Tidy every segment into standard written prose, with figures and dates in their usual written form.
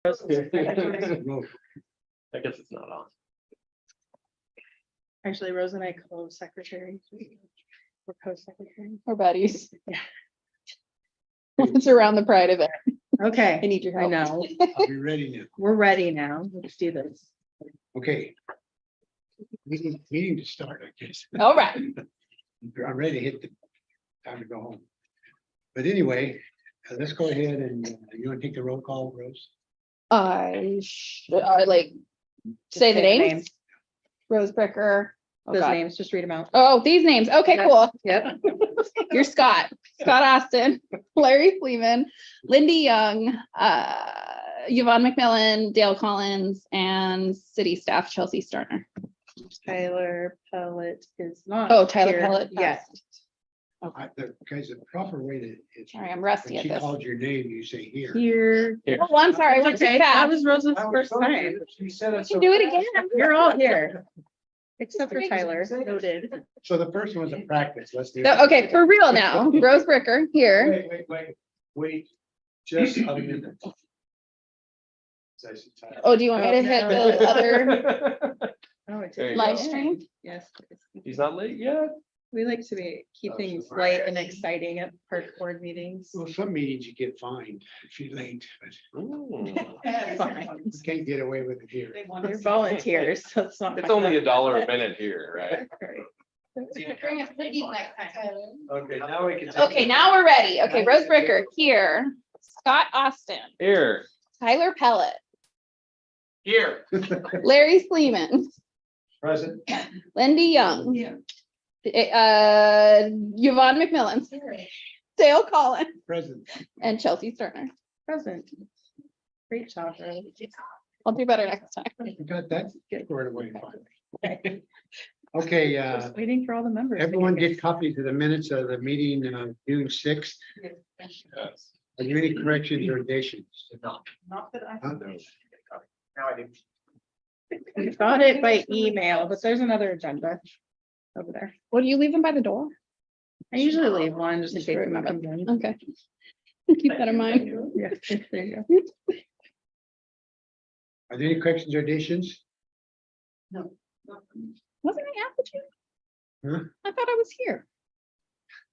I guess it's not on. Actually, Rose and I co-secretary. We're co-secretary. We're buddies. Yeah. It's around the Pride event. I Okay, need your I help. know. I'll be ready now. We're ready now. Let's do this. Okay. Meeting to start, I guess. All right. I'm ready to hit the time to go home. But anyway, let's go ahead and you want to take the roll call, Rose? I like say the names. Rose Bricker. Oh, Those God. names, just read them out. Oh, these names. Okay, Yep. cool. Yep. You're Scott Austin, Larry Fleeman, Lindy Young, Yvonne McMillan, Dale Collins, and city staff Chelsea Starner. Tyler Pellet is not. Oh, Tyler here Pellet. yet. Guys, the proper way to. Sorry, I'm rusty When at she this. called your name, you say here. Here. Oh, I'm sorry. I went too Okay, that fast. was Rose's first time. She said We can do it again. You're all here. Except for Tyler, noted. So the first one's a practice. Let's do. So, okay, for real now. Rose Bricker here. Wait, just a minute. Oh, do you want me to hit the other Oh, it There did. you live go. stream? Yes. He's not late yet. We like to keep Oh, things super. light and exciting at park board meetings. Well, some meetings you get fined if you're late, but Ooh. Fine. you can't get away with it here. They're volunteers, so it's not. It's only $1 a minute here, right? Bring us cookies next time. Okay, now we can. Okay, now we're ready. Okay, Rose Bricker here. Scott Austin, Here. Tyler Pellet, Here. Larry Sleeman, Present. Lindy Young. Yvonne McMillan, Dale Collins, Present. and Chelsea Sterner. Present. Great job, Rose. I'll do better next time. You got that squared away finally. Okay, Just waiting for all the members. to everyone get get copies of the minutes of the meeting, June 6th. here. Are there any corrections or additions? Not that I. Huh? Now I do. We got it by email, but there's another agenda over there. What do you leave them by the door? I usually leave one just in Just case someone remember. comes in. Okay. Keep that in mind. Yeah, there you go. Are there any corrections or additions? Wasn't I at the gym? Huh? I thought I was here.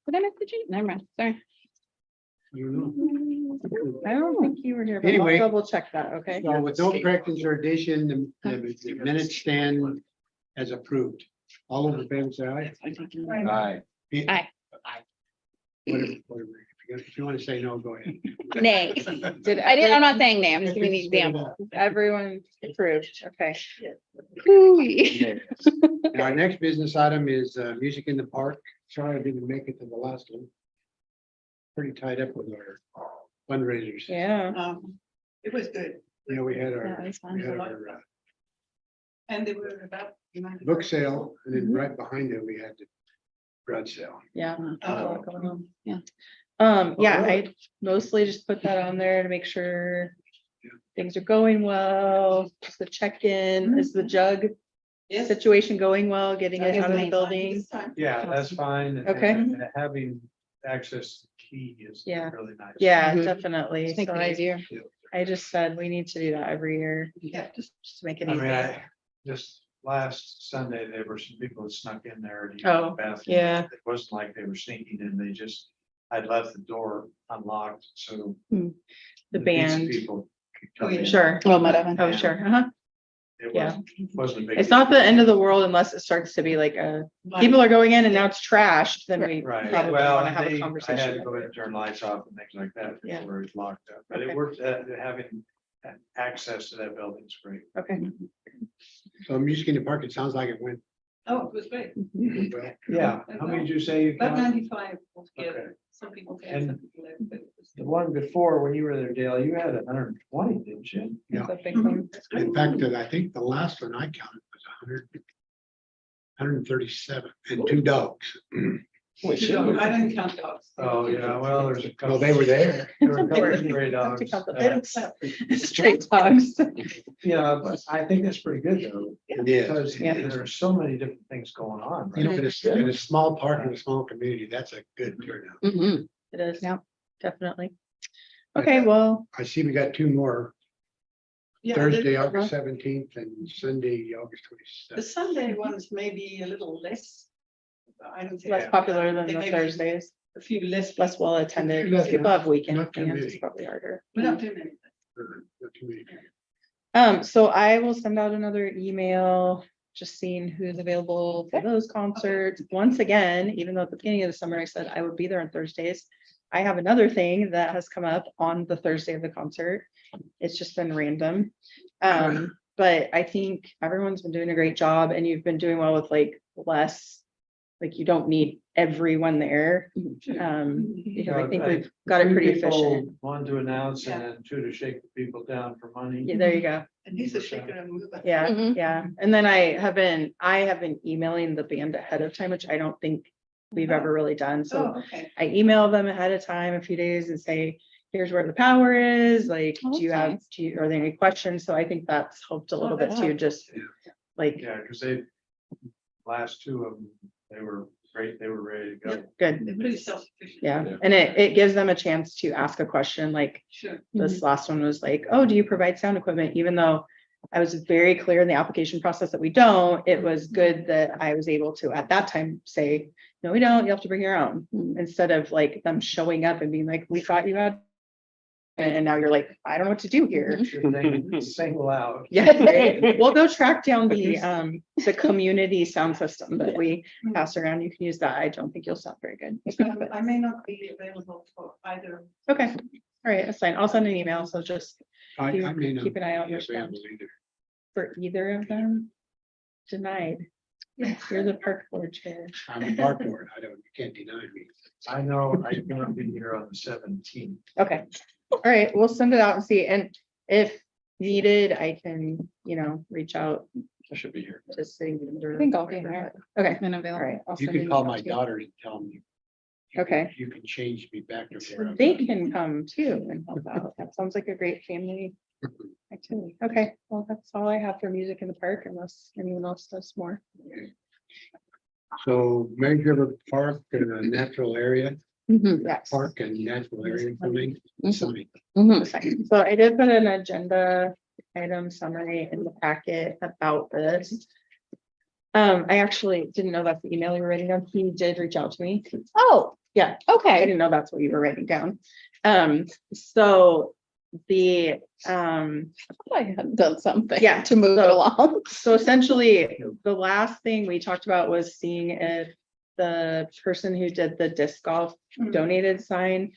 Did I miss the gym? Never mind. Sorry. I don't know. I don't think you were here, but Anyway. I'll double check that, okay? So with no corrections or addition, the minutes stand as approved. All of the favor say aye. Aye. Aye. Whatever. If you want to say no, go ahead. Nay. I'm not saying nay. I'm just giving the example. Everyone approved, okay. Hooey. And our next business item is music in the park. Sorry I didn't make it to the last one. Pretty tied up with our fundraisers. Yeah. It was good, You know, we had Yeah, our, that's we had fine. our and they were about. book sale, and then right behind it, we had the garage sale. Yeah. Oh. Yeah. Yeah, I mostly just put that on there to make sure things are going well, just the check-in, is the jug Yes. situation going well, getting it That out of is the building? This time. Yeah, that's fine. and- Okay. and Having access to the key is Yeah. really nice. Yeah, Mhm. definitely. Just make So it easier. I just said we need to do that every year, Yeah. just to make it I mean, easy. just last Sunday, there were some people that snuck in there. to use Oh, the bathroom. yeah. It wasn't like they were sneaking in, they just, I'd left the door unlocked, so. The pizza band, People. could Oh, come yeah. in. sure. Oh, Mud Oven. Oh, sure. Uh-huh. It Yeah. wasn't a big. It's not the end of the world unless it starts to be like people are going in and now it's trashed, then we Right, probably well, want to have a I had to conversation. go in and turn lights off and things like that Yeah. before it's locked up, but Okay. it worked, having access to that building is great. Okay. So music in the park, it sounds like it went Oh, it was great. well. Yeah, how many did you say you About counted? 95 altogether. Okay. Some people came, And some people left, but it was. The one before, when you were there, Dale, you had 120, didn't you? It's a big one. In fact, I think the last one I counted was 137 and two dogs. We You don't- I didn't count dogs. Oh, yeah, well, there's a couple. Well, they were there. There were a couple of They stray have to dogs. count the- They don't count. Straight dogs. Yeah, but I think that's pretty good though, It is. because Yeah. there are so many different things going on. You know, right? in a small park in a small community, that's a good turnout. Mhm. It is. Yeah. Definitely. Okay, well, I see we got two more. Yeah, Thursday, the August 17th and Sunday, August the 27th. Sunday ones may be a little less. I don't think. Less popular than They the may be Thursdays, A few less. less well attended. Not- People have weekend not too plans, it's many. probably harder. We're not doing anything. Not too many. So I will send out another email, just seeing who's available for those concerts. Once again, even though at the beginning of the summer I said I would be there on Thursdays. I have another thing that has come up on the Thursday of the concert. It's just been random. But I think everyone's been doing a great job and you've been doing well with like less. Like you don't need everyone there. Because I think we've got it pretty efficient. One to announce and then two to shake the people down for money. Yeah, there you go. And these are shaking and moving. Yeah, Mhm. yeah. And then I have been emailing the band ahead of time, which I don't think we've ever really done. So Oh, okay. I email them ahead of time, a few days and say, here's where the power is, like, Oh, do you that's have, nice. are there any questions? So I think that's helped a little bit that's too, just like, Yeah, because last two of them, they were great, they were ready to go. good. They're pretty self-sufficient. Yeah, and it gives them a chance to ask a question, like Sure. this last one was like, oh, do you provide sound equipment? Even though I was very clear in the application process that we don't, it was good that I was able to at that time say, no, we don't, you have to bring your own. Instead of like them showing up and being like, we thought you had. And now you're like, I don't know what to do here. Single out. Yeah, right. We'll go track down the community sound system that we pass around. You can use that. I don't think you'll sound very good. I may not be available for either. Okay, all right, that's fine. I'll send an email, so just I may not keep an eye out be your spam available either. for either of them. Denied. You're the park board chair. I'm a park board. You can't deny me. I know I'm gonna be here on the 17th. Okay, all right, we'll send it out and see, and if needed, I can, reach out I should be here. to city. I think I'll be here. Okay, And all available. right. I'll You send can an call email my to you. daughter and tell me. Okay. You can change me back to where I'm. They can come too and help out. That sounds like a great family activity. Okay, well, that's all I have for music in the park unless anyone else does more. So Measure Park, natural area, Yes. park and natural area coming. Sorry. So I did put an agenda item summary in the packet about this. I actually didn't know that's the email you were writing down. He did reach out to me. Oh, Yeah, I okay. didn't know that's what you were writing down. So the, I had done something. Yeah, To move it so- along. so essentially, the last thing we talked about was seeing if the person who did the disc golf donated sign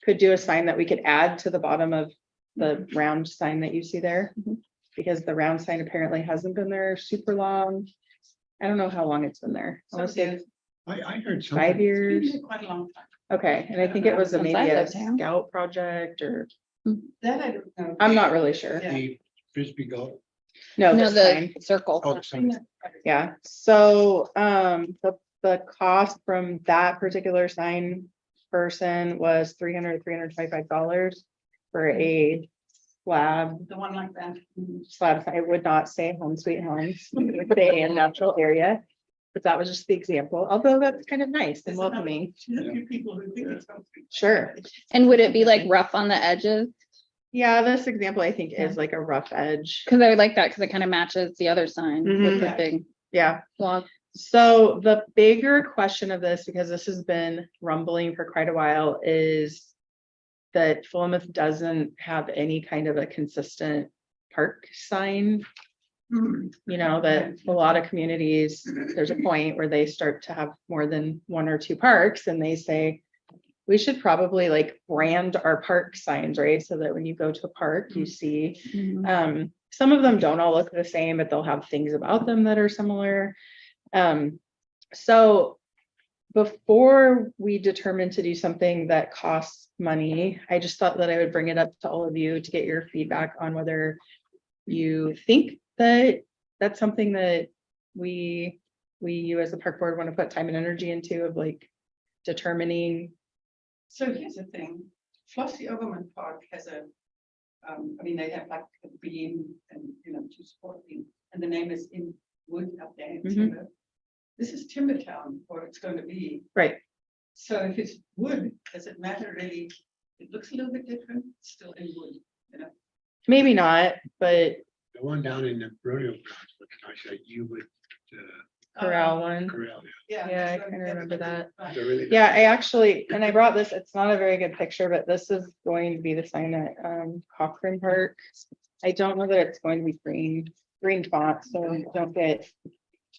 could do a sign that we could add to the bottom of the round sign that you see there. Because the round sign apparently hasn't been there super long. I don't know how long it's been there. I wanna say I heard 5 something. It's years. been quite a long time. Okay, and I think it was Since maybe I a lived here. scout project or, That I don't know. I'm not really sure. Yeah. The Frisbee golf. No, No, this sign. the circle. Oh, sorry. Yeah, so, the cost from that particular sign person was $325 for a slab. The one like that. Slab, I would not say home sweet home, it would say a natural area. But that was just the example, although that's kind of nice and welcoming. There's a few people who think it's something. Sure. And would it be like rough on the edges? Yeah, this example I think is like a rough edge. Cause I would like that, cause it kind of matches the other sign with the Mhm. big Yeah, log. so the bigger question of this, because this has been rumbling for quite a while, is that Philomath doesn't have any kind of a consistent park sign. That a lot of communities, there's a point where they start to have more than one or two parks and they say, we should probably like brand our park signs, right? So that when you go to a park, you see, some of them don't all look the same, but they'll have things about them that are similar. So before we determine to do something that costs money, I just thought that I would bring it up to all of you to get your feedback on whether you think that that's something that you as the park board want to put time and energy into of like determining. So here's the thing, Flossie Overman Park has they have like a beam and, to support beam, and the name is in wood up there in Mhm. timber. This is Timber Town, or it's going to be. Right. So if it's wood, does it matter really? It looks a little bit different, it's still in wood, maybe not, but The one down in the rodeo grounds, looks nice, like you would, Corral one. corral. Yeah, I so kinda that's remember really that. fun. They're really Yeah, nice. I actually, and I brought this, it's not a very good picture, but this is going to be the sign at Cochrane Park. I don't know that it's going to be green font, so don't get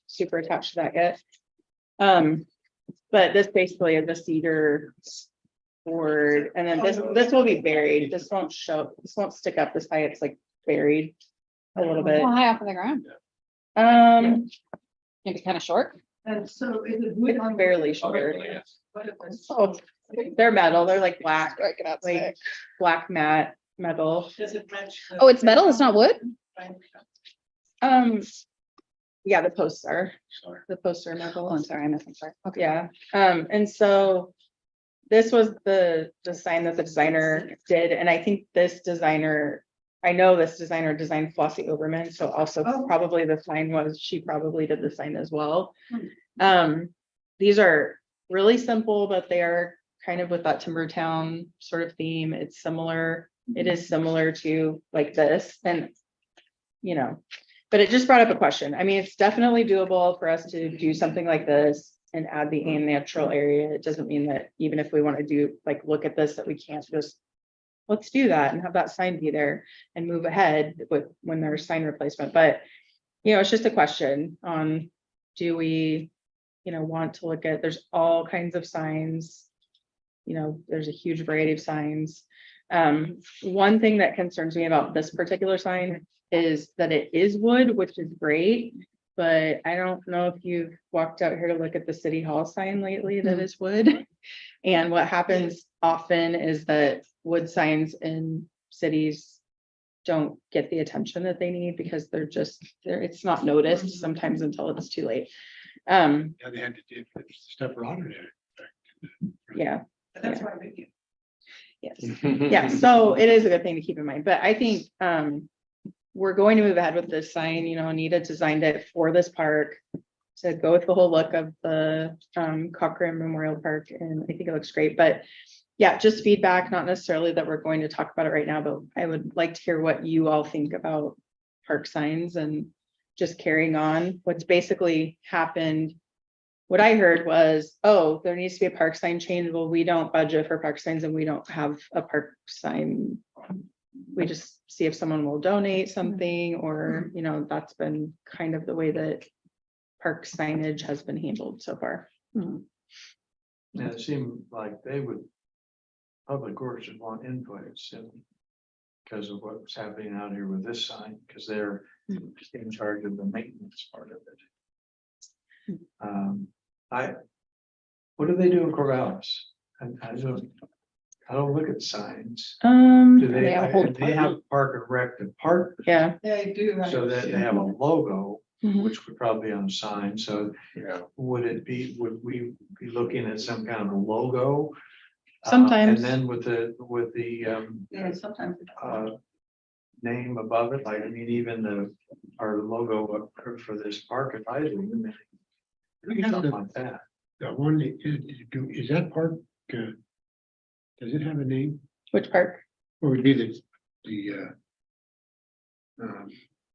super attached to that yet. But this basically is a cedar board, and then this will be buried. This won't stick up this high. It's like buried a little bit. How high off of the ground? Maybe kind of short. And so is it wood It's on? barely short. What if it's- Oh, they're metal. They're like black, Strike it out. like black matte metal. Does it match? the Oh, it's metal, it's not wood? Um, yeah, the posts are, Sorry. the posts are Oh, metal. I'm sorry, I missed, I'm sorry. Okay. Yeah, and so this was the design that the designer did, and I think this designer, I know this designer designed Flossie Overman, so also Oh. probably the sign was, she probably did the sign as well. Hmm. These are really simple, but they are kind of with that Timber Town sort of theme. It's similar. It is similar to like this and, you know, but it just brought up a question. I mean, it's definitely doable for us to do something like this and add the natural area. It doesn't mean that even if we want to do, like, look at this, that we can't just, let's do that and have that sign be there and move ahead with when there's sign replacement. But, you know, it's just a question on, do we, you know, want to look at, there's all kinds of signs. You know, there's a huge variety of signs. One thing that concerns me about this particular sign is that it is wood, which is great. But I don't know if you've walked out here to look at the city hall sign lately that is wood. And what happens often is that wood signs in cities don't get the attention that they need because it's not noticed sometimes until it's too late. Yeah, they had to do stuff rotted in it. Yeah, That's why we do. yes. Yeah, so it is a good thing to keep in mind, but I think we're going to move ahead with this sign. You know, Anita designed it for this park to go with the whole look of the Cochrane Memorial Park, and I think it looks great. But yeah, just feedback, not necessarily that we're going to talk about it right now, but I would like to hear what you all think about park signs and just carrying on. What's basically happened, what I heard was, oh, there needs to be a park sign change. Well, we don't budget for park signs and we don't have a park sign. We just see if someone will donate something, or, you know, that's been kind of the way that park signage has been handled so far. And it seemed like they would, Public Works would want input soon. Because of what's happening out here with this sign, because they're in charge of the maintenance part of it. What do they do in Corvallis? And I don't look at signs. Do They they, have a whole they have Park and Rec department, Yeah. They do. so that they have a logo, Mhm. which would probably be on a sign, so Yeah. would we be looking at some kind of a logo? Sometimes. And then with the Yeah, sometimes. name above it, like, I mean, even our logo up for this park advisory, I mean, We have something the, like that. that one, is that park, does it have a name? Which park? Or would be the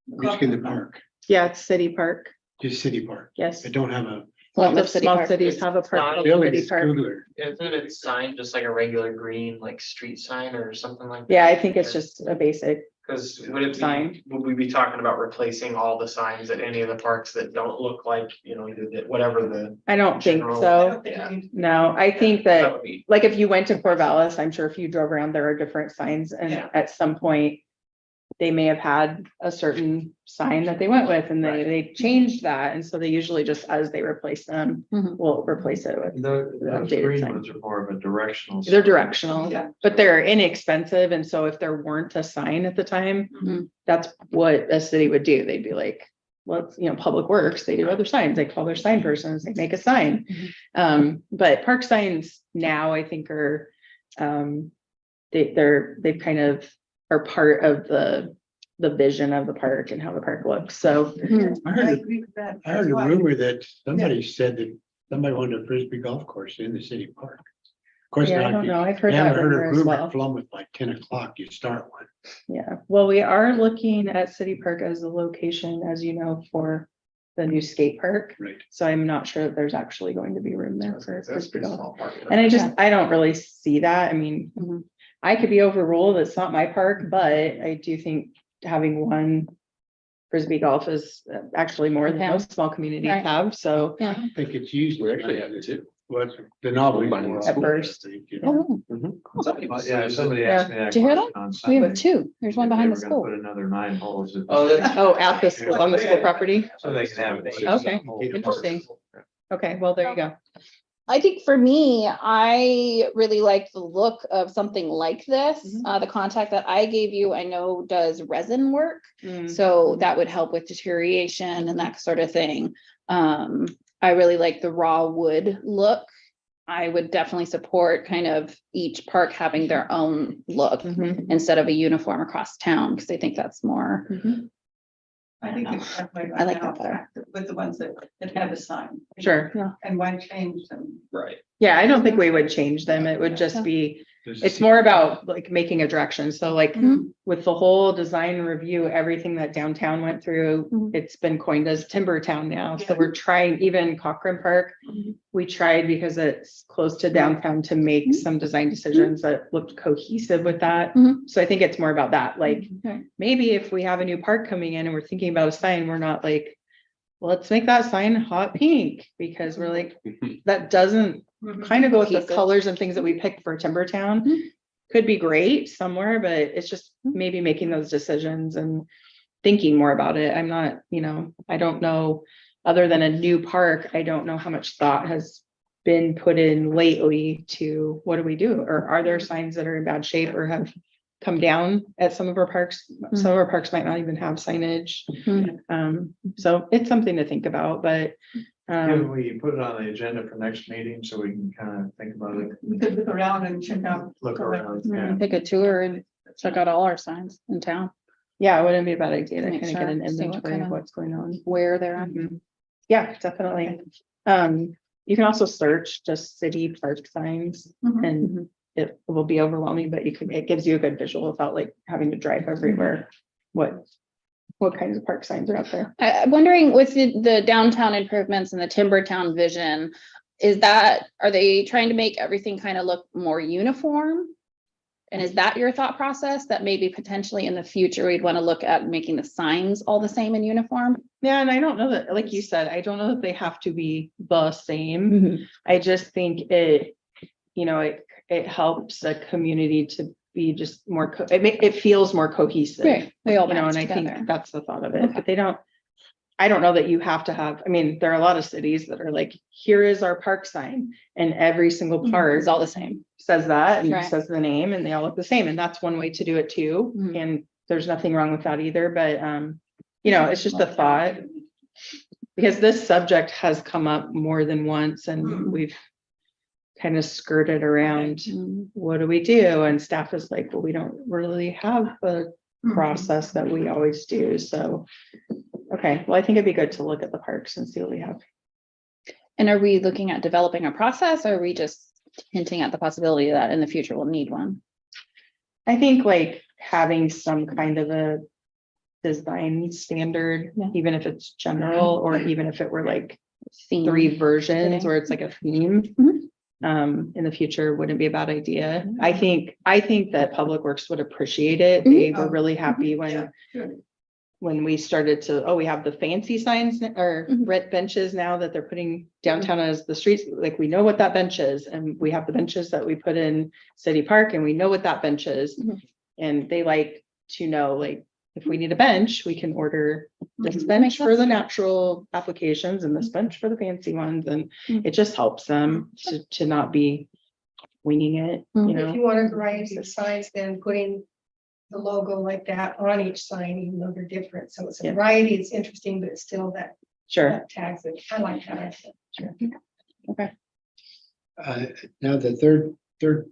Music in the Park, Yeah, it's City Park. just City Park. Yes. I don't have a. Lots The of city small parks. cities have a park not called Really, City it's Park. Googler. Isn't it signed just like a regular green, like street sign or something like? Yeah, I think it's just a basic. Cause would it sign. be, would we be talking about replacing all the signs at any of the parks that don't look like, you know, whatever the. I don't think General- I so. don't think we need- No, I think that, would be, like, if you went to Corvallis, I'm sure if you drove around, there are different signs, and Yeah. at some point. They may have had a certain sign that they went with, and Right. they changed that, and so they usually just, as they replace them, Mhm. will replace it with. Those updated green sign. ones are more of a directional. They're sign. directional, Yeah. but they're inexpensive, and so if there weren't a sign at the time, Mhm. that's what a city would do. They'd be like, let's, you know, Public Works, they do other signs, they call their sign persons, they make a sign. But park signs now, I think, are, they've kind of are part of the vision of the park and how the park looks, so. I I heard, agree with that. I heard That's a why- rumor that somebody said that somebody wanted a Frisbee golf course in the city park. Of course, Yeah, I now, don't if know. I've you heard that haven't heard rumor of as rumor well. flum at like 10 o'clock, you start one. Yeah, well, we are looking at City Park as a location, as you know, for the new skate park. Right. So I'm not sure that there's actually going to be room there for That's frisbee pretty golf. small park. And I don't really see that. I mean, Mhm. I could be overruled. It's not my park, but I do think having one frisbee golf is actually more than Yeah. most small communities Right. have, so. I don't think it's used. We actually have two. What, the novelty. Mine more was at often, I first. think, you know. Oh, Yeah, somebody asked me that Did you hear question on we Sunday. have two. There's one If they behind were the gonna school. Put another 9 holes. Oh, that's- Oh, at the school, on the school property? So they can have. it. Okay, interesting. Okay, well, there you go. I think for me, I really like the look of something like this. Mhm. The contact that I gave you, I know does resin work. Mm, So that would help with deterioration and that sort of thing. I really like the raw wood look. I would definitely support kind of each park having their own look mhm, instead of a uniform across town, because I think that's more. mhm. I think it's that way I right like now, that better. with the ones that have a sign. Sure. And why change them? Right. Yeah, I don't think we would change them. It would just be, it's more about like making a direction. So like Mhm. with the whole design review, everything that downtown went through, Mhm. it's been coined as Timber Town now. So Yeah. we're trying, even Cochrane Park, Mhm. we tried because it's close to downtown to make Mhm. some design decisions that looked cohesive with that. Mhm. So I think it's more about that, like Okay. maybe if we have a new park coming in and we're thinking about a sign, we're not like, let's make that sign hot pink because we're like, that doesn't kind of go with the Cohesive. colors and things that we picked for Timber Town. Mhm. Could be great somewhere, but it's just maybe making those decisions and thinking more about it. I'm not, I don't know, other than a new park, I don't know how much thought has been put in lately to what do we do? Or are there signs that are in bad shape or have come down at some of our parks? Some of our parks might not even have signage. So it's something to think about, but Can we put it on the agenda for next meeting so we can kind of think about it, We could look around and check out. look around? Yeah. Take a tour and check out all our signs in town, yeah, it wouldn't be a bad idea to Make kind of get an sure, see what inventory kind of of- what's going on. where they're at. Mhm. Yeah, definitely. You can also search just city park signs Mhm. and it will be overwhelming, but it gives you a good visual without like having to drive everywhere. What kinds of park signs are out there? I'm wondering with the downtown improvements and the Timber Town vision, are they trying to make everything kind of look more uniform? And is that your thought process that maybe potentially in the future we'd want to look at making the signs all the same in uniform? Yeah, and I don't know that, like you said, I don't know that they have to be the same. I just think it helps a community to be just more, it feels more cohesive. Right, they all And match I together. think that's the thought of it, Okay. but I don't know that you have to have, there are a lot of cities that are like, here is our park sign. And every single park It's all the same. says that and Right. says the name and they all look the same. And that's one way to do it too. Mhm. And there's nothing wrong with that either, but it's just a thought. Because this subject has come up more than once and Mhm. we've kind of skirted around, Mhm. what do we do? And staff is like, well, we don't really have a process that we always do, so. Okay, well, I think it'd be good to look at the parks and see what we have. And are we looking at developing a process or are we just hinting at the possibility that in the future we'll need one? I think like having some kind of a design standard, Yeah. even if it's general, or even if it were like Theme. 3 versions fitting. where it's like a theme. Mhm. In the future wouldn't be a bad idea. I think that Public Works would appreciate it. Mhm. They were really happy when Yeah, sure. when we started to, we have the fancy signs or Mhm. red benches now that they're putting downtown as the streets, like we know what that bench is. And we have the benches that we put in City Park and we know what that bench is. Mhm. And they like to know, like, if we need a bench, we can order this Mhm. bench Makes for the sense. natural applications and this bench for the fancy ones. And Mhm. it just helps them to not be winging it, Mhm. you know? If you want a variety of signs, then putting the logo like that on each sign, even though they're different. So it's a Yeah. variety, it's interesting, but it's still that Sure. tags it. I like that. Now the third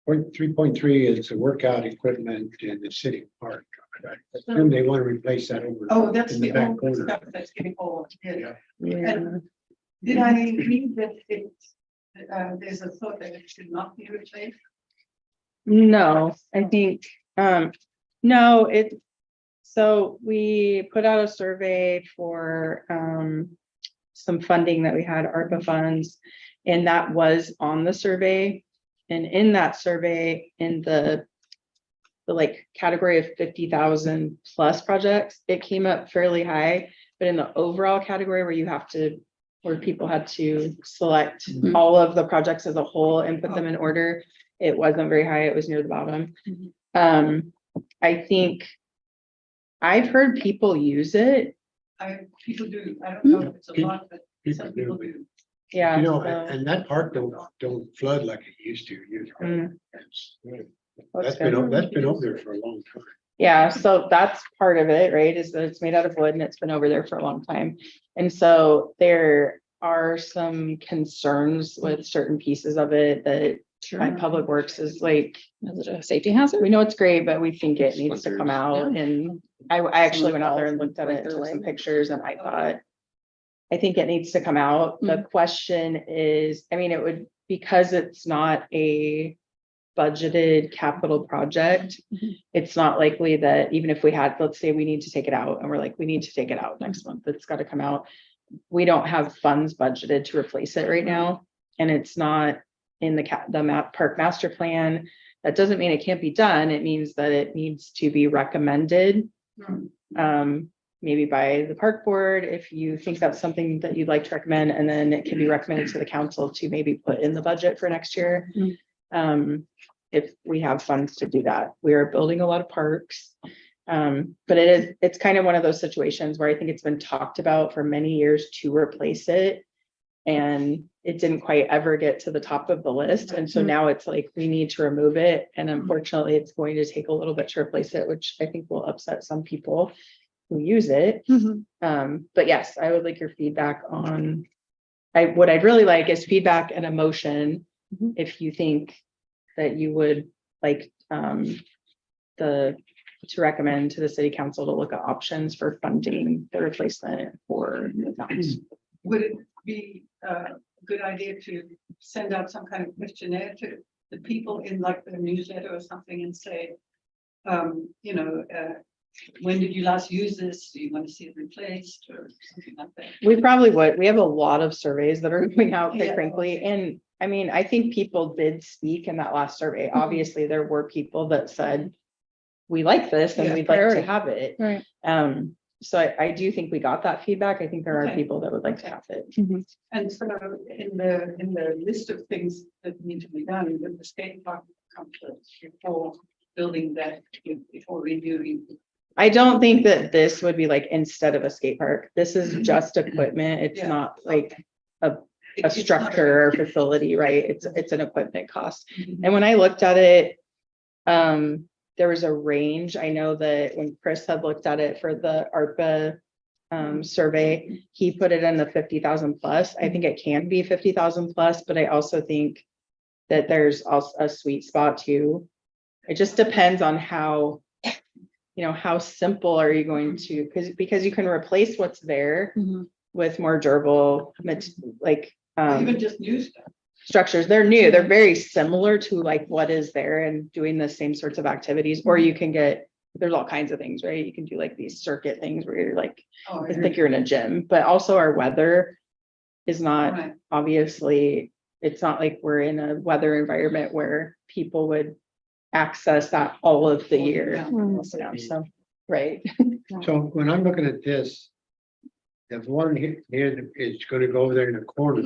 point, 3.3 is the workout equipment in the city park. I assume they want to replace that over. Oh, that's in the the back old corner. stuff that's getting old. Yeah. Yeah. Yeah. Did I read that it there's a thought that it should not be replaced. No, I think, no, so we put out a survey for, some funding that we had, ARPA funds, and that was on the survey. And in that survey, in the like category of 50,000 plus projects, it came up fairly high, but in the overall category where people had to select all of the projects as a whole and put them in order, it wasn't very high, it was near the bottom. I think I've heard people use it, People do, I don't know if it's a lot, but People some people do. do. yeah. You know, so- and that park don't flood like it used to. Mm. That's been over there for a long time. Yeah, so that's part of it, right, is that it's made out of wood and it's been over there for a long time. And so there are some concerns with certain pieces of it that my Public Works is like, Is it a safety hazard? we know it's great, but we think it needs to come Splinters. out. And I actually went out there and looked at it, took some pictures, and I thought, I think it needs to come out. The question is, I mean, it would, because it's not a budgeted capital project, Mhm. it's not likely that even if we had, let's say we need to take it out and we're like, we need to take it out next month, it's got to come out. We don't have funds budgeted to replace it right now. And it's not in the park master plan. That doesn't mean it can't be done. It means that it needs to be recommended. Maybe by the park board, if you think that's something that you'd like to recommend, and then it can be recommended to the council to maybe put in the budget for next year. If we have funds to do that, we are building a lot of parks. But it's kind of one of those situations where I think it's been talked about for many years to replace it. And it didn't quite ever get to the top of the list. And so now it's like, we need to remove it. And unfortunately, it's going to take a little bit to replace it, which I think will upset some people who use it. But yes, I would like your feedback on, what I'd really like is feedback and a motion. If you think that you would like, to recommend to the city council to look at options for funding the replacement for the towns. Would it be a good idea to send out some kind of questionnaire to the people in like the newsletter or something and say, when did you last use this? Do you want to see it replaced or something like that? We probably would. We have a lot of surveys that are going out, quite Yeah. frankly. And I mean, I think people did speak in that last survey. Obviously, there were people that said, we like this and Yeah, we'd like to priority. have it. Right. So I do think we got that feedback. I think there are Okay. people that would like to have it. And so in the list of things that need to be done, with the skate park comes first before building that, before reviewing. I don't think that this would be like instead of a skate park. This is just equipment. It's Yeah. not like a It's not structure or facility, right? It's an equipment cost. Mhm. And when I looked at it, there was a range. I know that when Chris had looked at it for the ARPA survey, he put it in the 50,000 plus. I think it can be 50,000 plus, but I also think that there's also a sweet spot too. It just depends on how, how simple are you going to, because you can replace what's there with more durable, Or even just new stuff. structures. They're new. They're very similar to like what is there and doing the same sorts of activities. Or you can there's all kinds of things, right? You can do like these circuit things where you're like, Oh, it's like you're in a gym, but also our weather is not right. obviously, it's not like we're in a weather environment where people would access that all of the year. Yeah. So, right. So when I'm looking at this, there's one here that is gonna go over there in the corner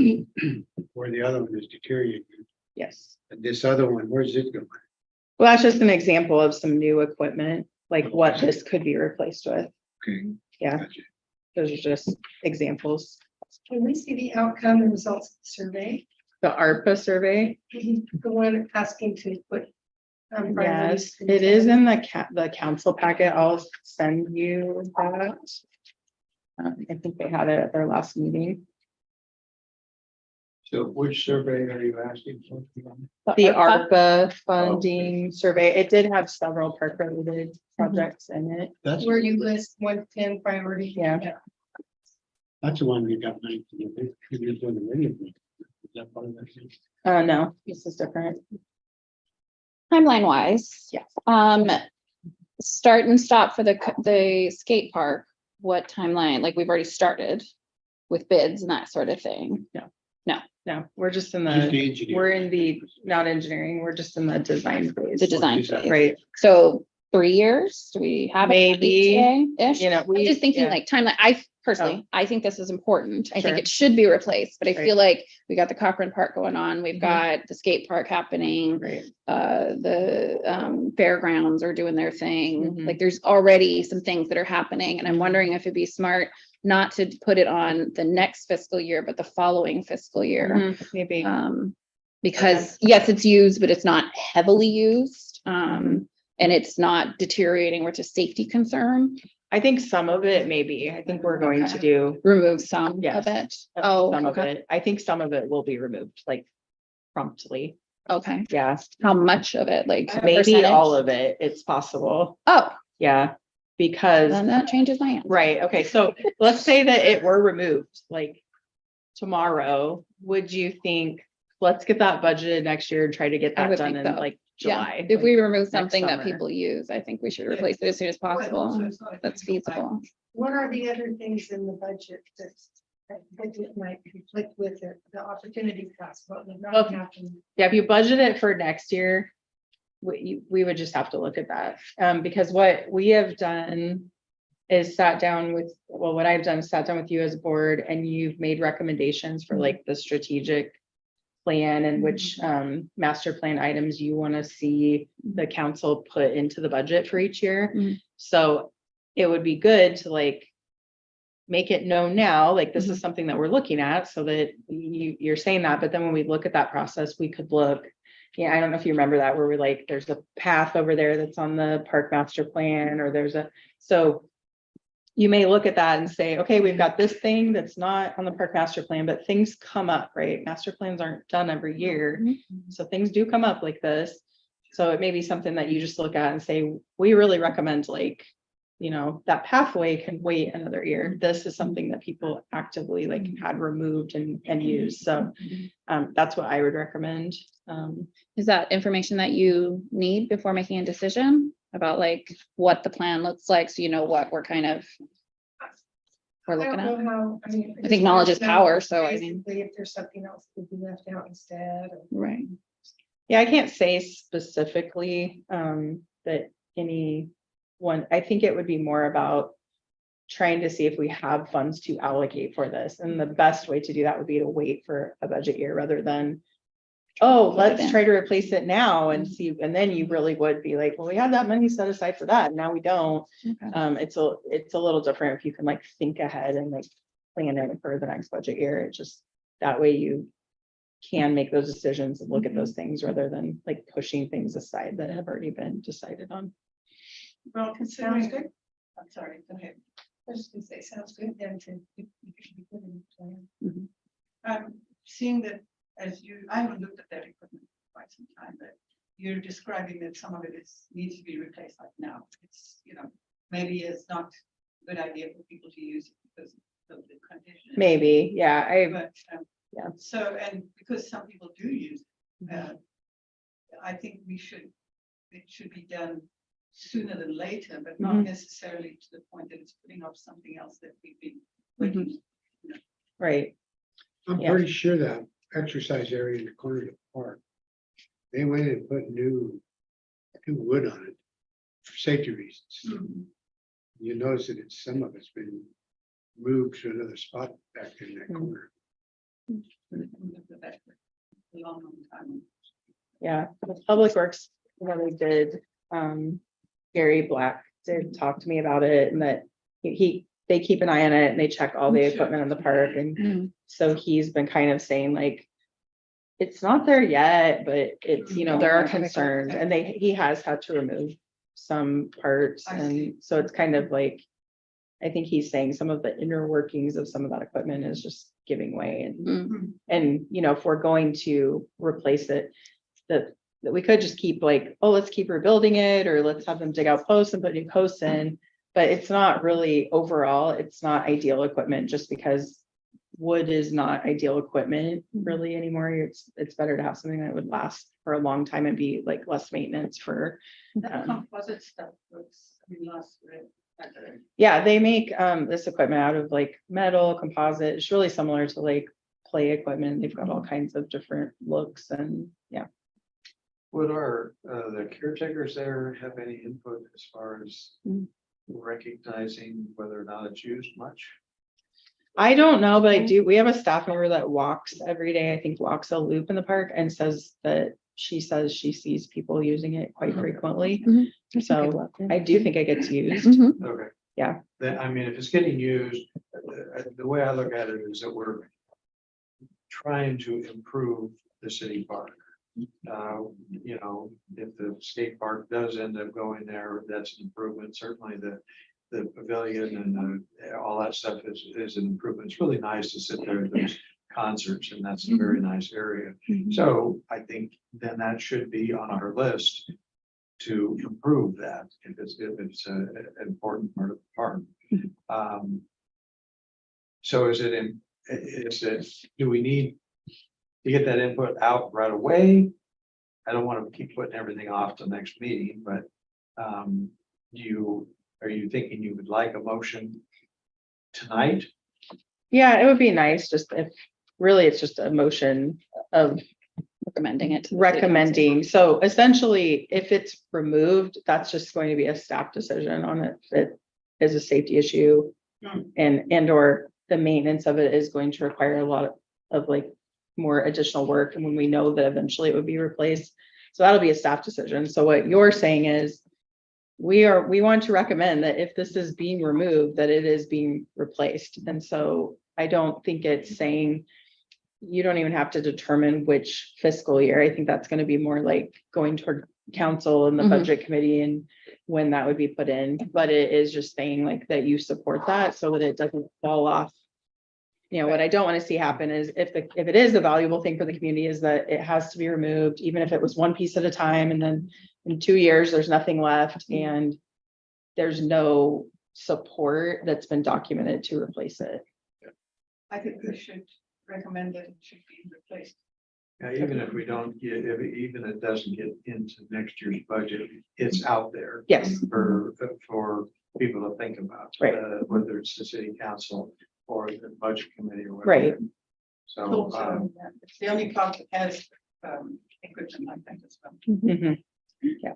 where the other one is deteriorating. Yes. And this other one, where's it going? Well, that's just an example of some new equipment, like what this could be replaced with. Okay. Yeah. Gotcha. Those are just examples. Can we see the outcome and results of the survey? The ARPA survey, The one asking to put. yes, priorities it is in the council packet. I'll send you that. I think they had it at their last meeting. So which survey are you asking for? The ARPA funding survey, it did have several park related projects in it. That's, Where you list 110 priorities. Yeah. that's the one we got. 19. No, this is different. Timeline wise. Yes. Start and stop for the skate park, what timeline? Like, we've already started with bids and that sort of thing. No, we're just in Just the, the engineer. we're in the, not engineering, we're just in the design phase. The design Design. phase. Right, So 3 years, do we have? Maybe, Ish? you know, I'm we. just thinking yeah. like timeline, I think this is important. I think Sure. it should be replaced, but I Right. feel like we got the Cochrane Park going on, we've Mhm. got the skate park happening. Right, The fairgrounds are doing their thing. Mhm. Like, there's already some things that are happening, and I'm wondering if it'd be smart not to put it on the next fiscal year, but the following fiscal year. maybe, Because yes, it's used, but it's not heavily used. Mhm. And it's not deteriorating, which is a safety concern. I think some of it, maybe, I think we're going to Okay. do. Remove some Yes. of it. Oh, Some of okay. it, I think some of it will be removed, like promptly, Okay. yeah, How much of it? Like a maybe percentage? all of it, it's possible, Oh, yeah. Because, then that changes my answer. right, okay, so let's say that it were removed, like tomorrow, would you think, let's get that budgeted next year and try to get I that would done think in so. like Yeah, July? if we like, remove next something that summer. people use, I think we should Yeah. replace it as soon as Well, possible. also it's not a That's huge impact. feasible. What are the other things in the budget that budget might conflict with it, the opportunity cost, what would not Okay. happen? Yeah, if you budget it for next year, we would just have to look at that. Because what we have done is sat down with, well, what I've done is sat down with you as a board and you've made recommendations for like the strategic plan and which master plan items you want to see the council put into the budget for each year. Mhm. So it would be good to like make it known now, like this is something that we're looking at so that you're saying that, but then when we look at that process, we could look. Yeah, I don't know if you remember that where we're like, there's a path over there that's on the park master plan or so you may look at that and say, okay, we've got this thing that's not on the park master plan, but things come up, right? Master plans aren't done every year. So things do come up like this. So it may be something that you just look at and say, we really recommend like, you know, that pathway can wait another year. This is something that people actively like had removed and used. So that's what I would recommend. Is that information that you need before making a decision about like what the plan looks like? So you know what we're kind of. We're I looking don't at. know how, I mean. I think knowledge is power, so I mean. basically If there's something else that could be left out instead. or- Right. Yeah, I can't say specifically that any one, I think it would be more about trying to see if we have funds to allocate for this. And the best way to do that would be to wait for a budget year rather than, oh, Put it let's in. try to replace it now and see, and then you really would be like, well, we had that money set aside for that, now we don't. Okay. It's a little different if you can like think ahead and like plan it for the next budget year. It just, that way you can make those decisions and look at those things rather than like pushing things aside that have already been decided on. Well, considering, Sounds good. I'm sorry, go ahead. I was just gonna say, sounds good then to. you should be putting it in the plan. Seeing that as you, I haven't looked at that equipment for quite some time, but you're describing that some of it needs to be replaced like now. It's, you know, maybe it's not a good idea for people to use it because of the condition. Maybe, yeah, But, Yeah. so, and because some people do use it, I think it should be done sooner than later, but not necessarily to the point that it's putting off something else that we've been waiting. right, I'm Yeah. pretty sure that exercise area in the corner of the park. They went and put new wood on it for safety reasons. You notice that some of it's been moved to another spot back in that Mhm. corner. A long, long time. yeah. Public Works really did, Gary Black did talk to me about it and that they keep an eye on it and they check all the equipment in the park. And Mhm. so he's been kind of saying like, it's not there yet, but it's, you know, there are concerns and he has had to remove some parts. I see. And so it's kind of like, I think he's saying some of the inner workings of some of that equipment is just giving way and, you know, if we're going to replace it, that we could just keep like, oh, let's keep rebuilding it, or let's have them dig out posts and put new posts in. But it's not really overall, it's not ideal equipment just because wood is not ideal equipment really anymore. It's better to have something that would last for a long time and be like less maintenance for. That composite stuff looks, I mean, last, better. Yeah, they make this equipment out of like metal composite. It's really similar to like play equipment. They've got all kinds of different looks and yeah. Would the caretakers there have any input as far as Mm. recognizing whether or not it's used much? I don't know, but I do, we have a staff member that walks every day, I think walks a loop in the park and says that she says she sees people using it quite frequently. So I do think it gets used. Mhm. Okay. Yeah. Then, I mean, if it's getting used, the way I look at it is that we're trying to improve the city park. You know, if the skate park does end up going there, that's an improvement. Certainly the pavilion and all that stuff is an improvement. It's really nice to sit there at those concerts, and that's a very nice area. Mhm. So I think then that should be on our list to improve that if it's an important part of the park. So do we need to get that input out right away? I don't want to keep putting everything off to next meeting, but are you thinking you would like a motion tonight? Yeah, it would be nice just if, really, it's just a motion of Recommending it. to the city council. recommending. So essentially, if it's removed, that's just going to be a staff decision on it. It is a safety issue. And or the maintenance of it is going to require a lot of like more additional work. And when we know that eventually it would be replaced. So that'll be a staff decision. So what you're saying is we want to recommend that if this is being removed, that it is being replaced. And so I don't think it's saying you don't even have to determine which fiscal year. I think that's going to be more like going toward council and the Mhm. budget committee and when that would be put in. But it is just saying like that you support that so that it doesn't fall off. You know, what I don't want to see happen is if it is a valuable thing for the community is that it has to be removed, even if it was one piece at a time, and then in 2 years, there's nothing left and there's no support that's been documented to replace it. I think we should recommend that it should be replaced. Yeah, even if we don't get, even if it doesn't get into next year's budget, it's out there. Yes. For people to think about. Right. Whether it's the city council or the budget committee or whatever. Right. So, Also, it's the only park that has equipment like that as well. Mhm.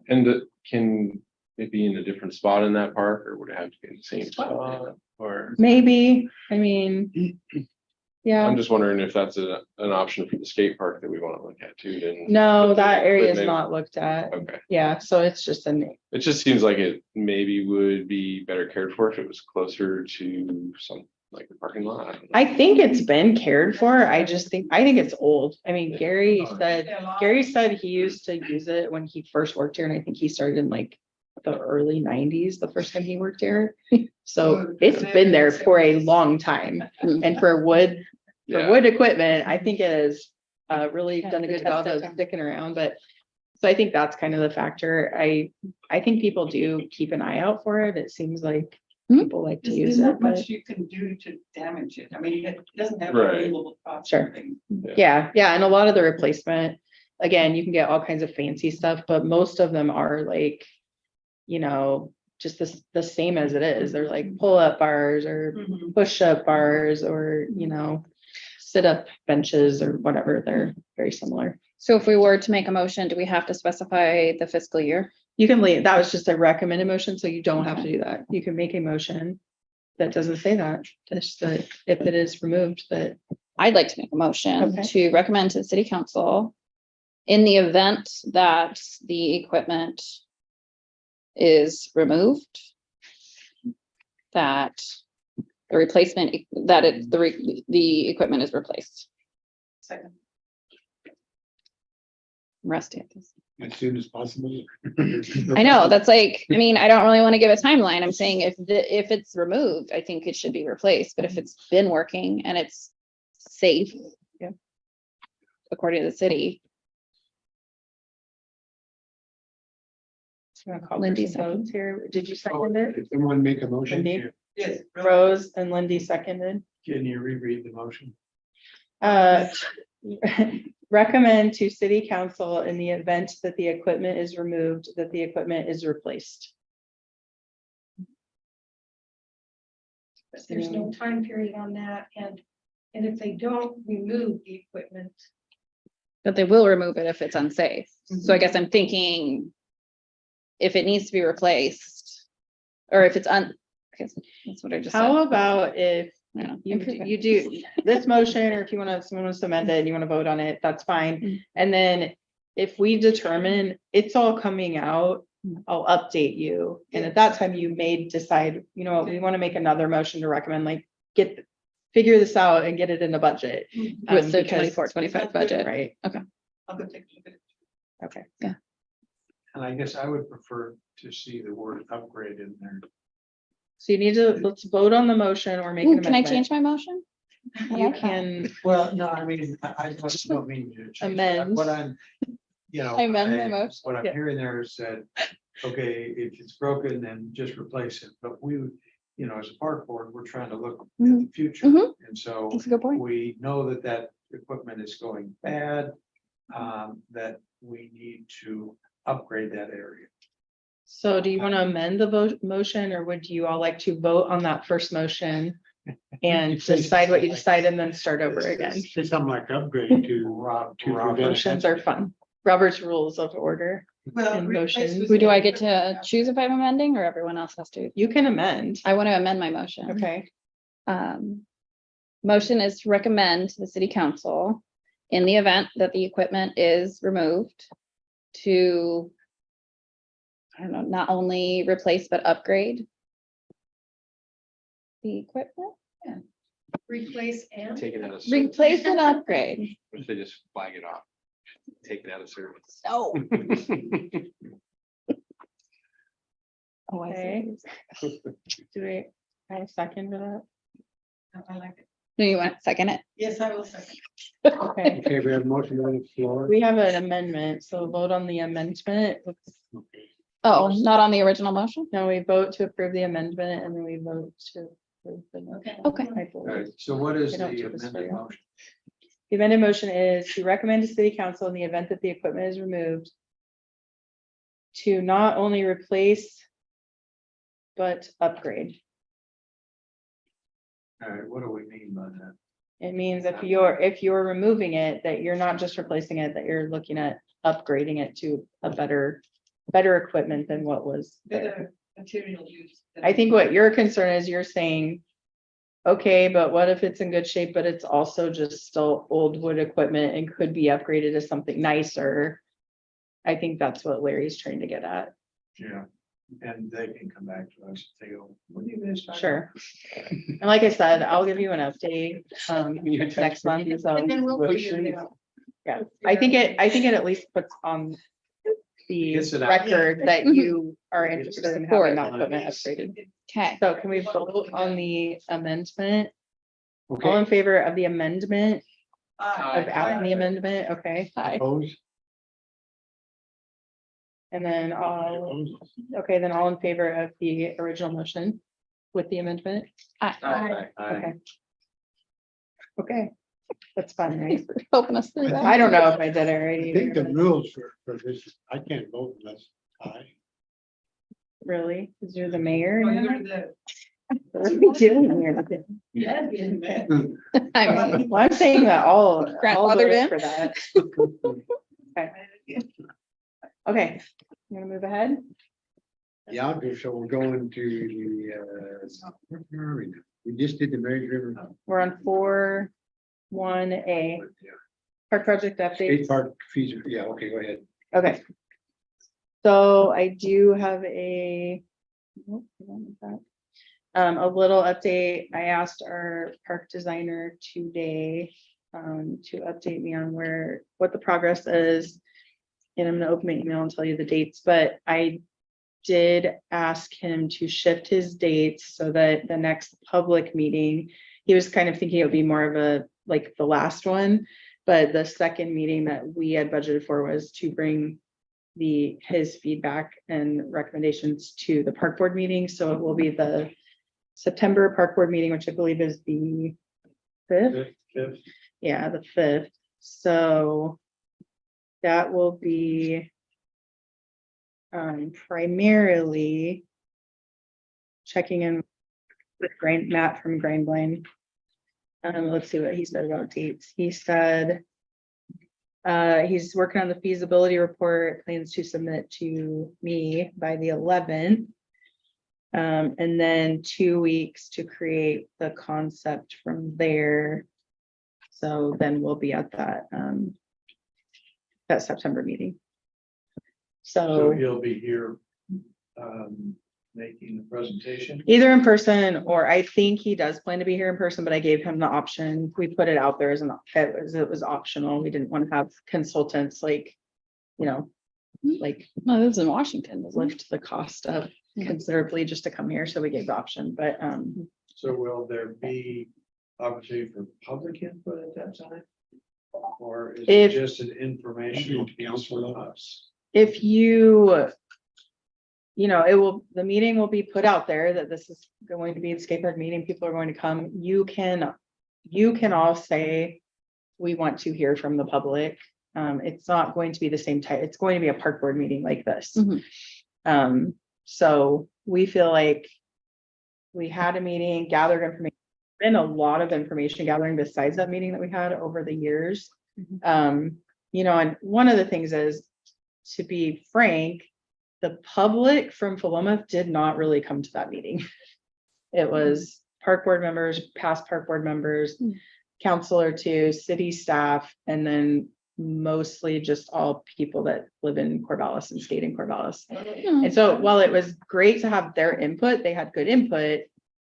And can it be in a different spot in that park, or would it have to be in the same spot? Or Maybe, I mean. Yeah, I'm just wondering if that's an option for the skate park that we want to look at too. Then no, that area is Maybe- not looked at. Okay, Yeah, so it's just it just seems like it maybe would be better cared for if it was closer to some like the parking lot. I don't know. I think it's been cared for. I think it's old. I mean, Gary said he used to use it when he first worked here, and I think he started in like the early 90s, the first time he worked here. So it's been there for a long time. And for wood Yeah. equipment, I think it has really done a good job of sticking around, but so I think that's kind of the factor. I think people do keep an eye out for it. It seems like people like to There's use not it, but much you can do to damage it. I mean, it doesn't have Right. removable parts. Sure. or anything. yeah, and a lot of the replacement, again, you can get all kinds of fancy stuff, but most of them are like, you know, just the same as it is. They're like pull-up bars or Mhm. push-up bars or, you know, sit-up benches or whatever. They're very similar. So if we were to make a motion, do we have to specify the fiscal year? You can leave, that was just a recommended motion, so you don't have to do that. You can make a motion that doesn't say that, just that if it is removed, that, I'd like to make a motion Okay. to recommend to the city council in the event that the equipment is removed, that the replacement, that the equipment is replaced. Second. Rusty at this. As soon as possible. I know, that's like, I mean, I don't really want to give a timeline. I'm saying if it's removed, I think it should be replaced, but if it's been working and it's safe. Yeah. According to the city. I'm gonna call for Lindy some votes here. Did you second it? If someone make a motion. Lindy? Yes. Rose and Lindy seconded. Can you reread the motion? Uh, recommend to city council in the event that the equipment is removed, that the equipment is replaced. But there's no time period on that, and if they don't remove the equipment, But they will remove it if it's unsafe. So I guess I'm thinking if it needs to be replaced, or if it's okay, that's what I just said. How about if I don't know, you, improve it. you do this motion, or if you want to, someone wants to amend it, and you want to vote on it, that's fine. Mm. And then if we determine it's all coming out, I'll update you. And at that time, you may decide, you know what, we want to make another motion to recommend, like, figure this out and get it in the budget. With the because- 24-25 budget. Right, I'll go take a look at it. okay. And I guess I would prefer to see the word upgrade in there. So you need to, let's vote on the motion or make an Ooh, can I amendment. change my motion? I You like that. can, Well, no, I mean, I don't mean to change. Amend. What I'm, you know. I amend my motion. What I'm Yeah. hearing there is that, okay, if it's broken, then just replace it. But we, you know, as a park board, we're trying to look at the future. Mhm. And so That's a good point. we know that that equipment is going bad, that we need to upgrade that area. so do you want to amend the motion, or would you all like to vote on that first motion? And decide what you decide and then start over again? Say something like upgrade to, Rob, To Rob, prevent- Motions are fun. Robert's rules of order. Well, And replace motion. with Who do I the get to choose if I'm amending, or everyone else has to? You can amend. I want to amend my motion. Okay, Motion is to recommend to the city council in the event that the equipment is removed to, I don't know, not only replace but upgrade the equipment, replace and. Take it out of service. replace and upgrade. If they just flag it off, take it out of service. Oh. Oh, I Okay. see. do we have a second for that? I like it. Do you want to second it? Yes, I will second. Okay, okay, we have a motion on the floor. we have an amendment, so vote on the amendment. Oh, not on the original motion? No, we vote to approve the amendment and then we vote to. approve the motion. Okay. All right, so what is I the don't do this for amended you. motion? The amended motion is to recommend to city council in the event that the equipment is removed. To not only replace. But upgrade. All right, what do we mean by that? It means if you're removing it, that you're not just replacing it, that you're looking at upgrading it to a better equipment than what was there. Better material use. I think what your concern is, you're saying. Okay, but what if it's in good shape, but it's also just still old wood equipment and could be upgraded to something nicer? I think that's what Larry's trying to get at. Yeah, and they can come back to us if they go, what do you guys? talking Sure. And like I said, I'll give you an update next month, so. And then we'll figure it out. Yeah, I think it at least puts on the Gets it out. record that you are interested in having that Support. equipment upgraded. Okay, So can we vote on the amendment? All Okay, in favor of the amendment, Aye. of adding the amendment, okay, hi. opposed? and then all, okay, then all in favor of the original motion with the amendment, Hi. Aye. okay. Okay, that's fun, right? Helping us through that. I don't know if I did it I right think the either, rules for this, I can't vote unless I. really, because you're the mayor. Well, now? you're the- What are we doing here? Yeah, yeah. I mean, Well, I'm saying that all Grandfathered vote in? for that. Okay, you wanna move ahead? Yeah, okay, so we're going to the, where are we now? We just did the Marys River. We're on 4.1A, park project update. State park fees, yeah, okay, go ahead. Okay. So I do have a. nope, hold on with that. A little update. I asked our park designer today to update me on what the progress is. And I'm gonna open my email and tell you the dates, but I did ask him to shift his dates so that the next public meeting, he was kind of thinking it would be more of a, like the last one. But the second meeting that we had budgeted for was to bring his feedback and recommendations to the park board meeting. So it will be the September park board meeting, which I believe is the 5th. Fifth, Yeah, the 5th. So that will be primarily checking in with Matt from Grainbline. Let's see what he said about dates. He said he's working on the feasibility report, plans to submit to me by the 11th. And then 2 weeks to create the concept from there. So then we'll be at that September meeting. so So he'll be here, making the presentation. either in person, or I think he does plan to be here in person, but I gave him the option. We put it out there as it was optional. We didn't want to have consultants like, like No, this is in Washington, isn't it? lift the cost up considerably just to come here. So we gave the option, but So will there be opportunity for public input at that time? Or is it If- just an informational piece for us? if the meeting will be put out there that this is going to be the skate park meeting, people are going to come, you can all say, we want to hear from the public. It's not going to be the same type, it's going to be a park board meeting like this. Mhm. So we feel like we had a meeting, gathered information, been a lot of information gathering besides that meeting that we had over the years. And one of the things is, to be frank, the public from Philomath did not really come to that meeting. It was park board members, past park board members, council or two, city staff, and then mostly just all people that live in Corvallis and skate in Corvallis. And so while it was great to have their input, they had good input.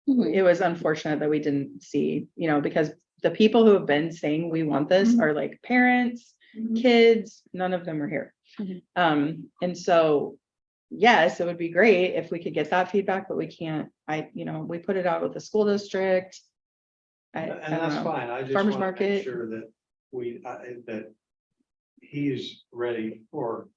Mhm. It was unfortunate that we didn't see, because the people who have been saying we want this are like parents, kids, none of them are here. Mhm. And so, yes, it would be great if we could get that feedback, but we can't. We put it out with the school district. I And don't that's know. fine. I just Farmer's want to make market. sure that that he's ready for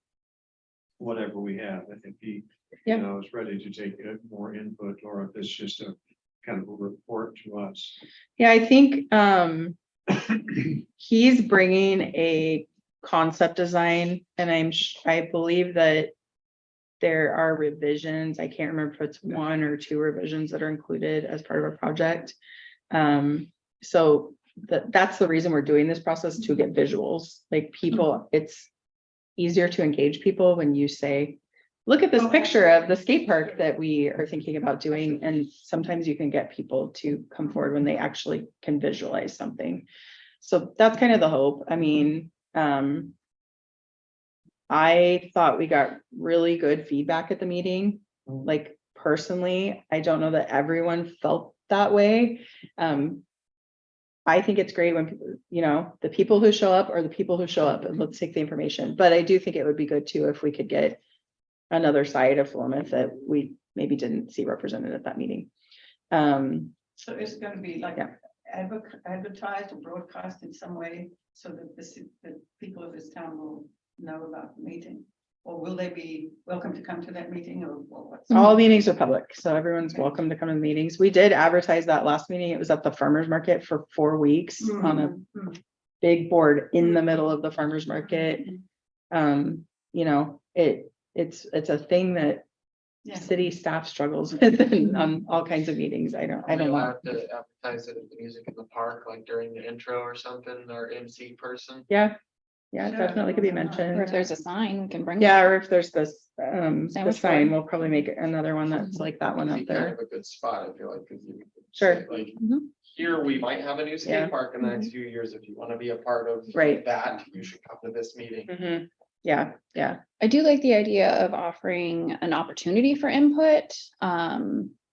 whatever we have. I think he, Yeah. is ready to take more input, or if it's just a kind of a report to us. Yeah, I think he's bringing a concept design, and I believe that there are revisions. I can't remember if it's 1 or 2 revisions that are included as part of our project. So that's the reason we're doing this process, to get visuals. Like people, it's easier to engage people when you say, look at this picture of the skate park that we are thinking about doing. And sometimes you can get people to come forward when they actually can visualize something. So that's kind of the hope. I mean, I thought we got really good feedback at the meeting. Like personally, I don't know that everyone felt that way. I think it's great when people, the people who show up are the people who show up, and let's take the information. But I do think it would be good too if we could get another side of Philomath that we maybe didn't see represented at that meeting. So it's gonna be like Yeah. advertised or broadcast in some way so that the people of this town will know about the meeting? Or will they be welcome to come to that meeting, or what's? All meetings are public, so everyone's welcome to come to the meetings. We did advertise that last meeting. It was at the farmer's market for 4 weeks on a big board in the middle of the farmer's market. It's a thing that Yeah. city staff struggles with on all kinds of meetings. I don't We'll know. have to advertise it at the music in the park, like during the intro or something, or MC person. Yeah, it Sure. definitely could be Or if mentioned. there's a sign, we can bring. Yeah, or if there's this, the Sandwich sign, board. we'll probably make another one that's like that one It'd up be kind there. of a good spot, I feel like, because you. could Sure. say, Like, Mhm. here, we might have a new Yeah. skate park in the next few years. If you want to be a part of Right. that, you should come to this meeting. Mhm. Yeah. I do like the idea of offering an opportunity for input,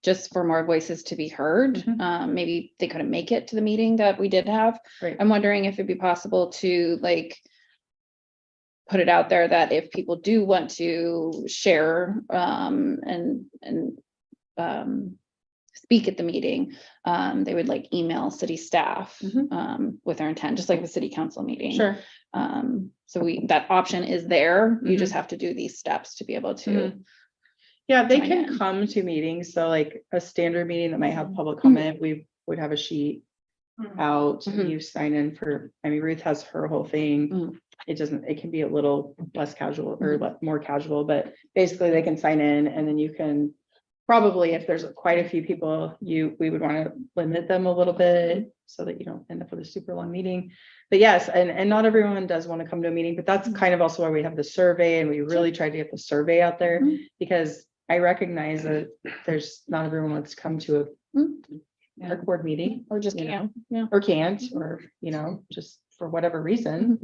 just for more voices to be heard. Mhm. Maybe they couldn't make it to the meeting that we did have. Right. I'm wondering if it'd be possible to put it out there that if people do want to share, and speak at the meeting, they would email city staff, Mhm. with their intent, just like the city council meeting. Sure. So that option is there. You just have to do these steps to be able to. Mhm. Yeah, they Join can in. come to meetings. So like a standard meeting that might have public comment, we would have a sheet. out, and Mhm. you sign in for, I mean, Ruth has her whole thing. Mhm. It can be a little less casual or more casual, but basically they can sign in and then you can. Probably if there's quite a few people, we would want to limit them a little bit so that you don't end up with a super long meeting. But yes, and not everyone does want to come to a meeting, but that's kind of also why we have the survey and we really tried to get the survey out there. Mhm. Because I recognize that there's not everyone wants to come to a Mhm. park board meeting. Or just you can't, know, yeah. or can't, or, just for whatever reason,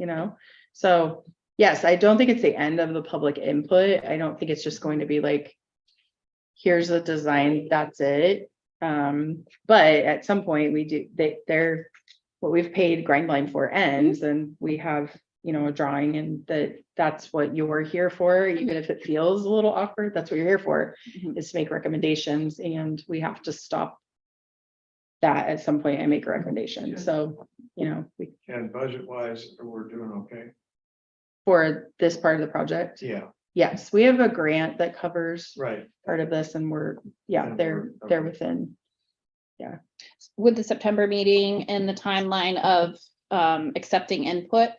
So, yes, I don't think it's the end of the public input. I don't think it's just going to be like, here's a design, that's it. But at some point they're, what we've paid Grindline for ends and we have, a drawing and that's what you're here for, even if it feels a little awkward, that's what you're here for, Mhm. is to make recommendations and we have to stop that at some point and make a recommendation. So, we, And budget wise, we're doing okay. for this part of the project, Yeah, yes, we have a grant that covers right. part of this and we're, And they're okay. within. With the September meeting and the timeline of accepting input,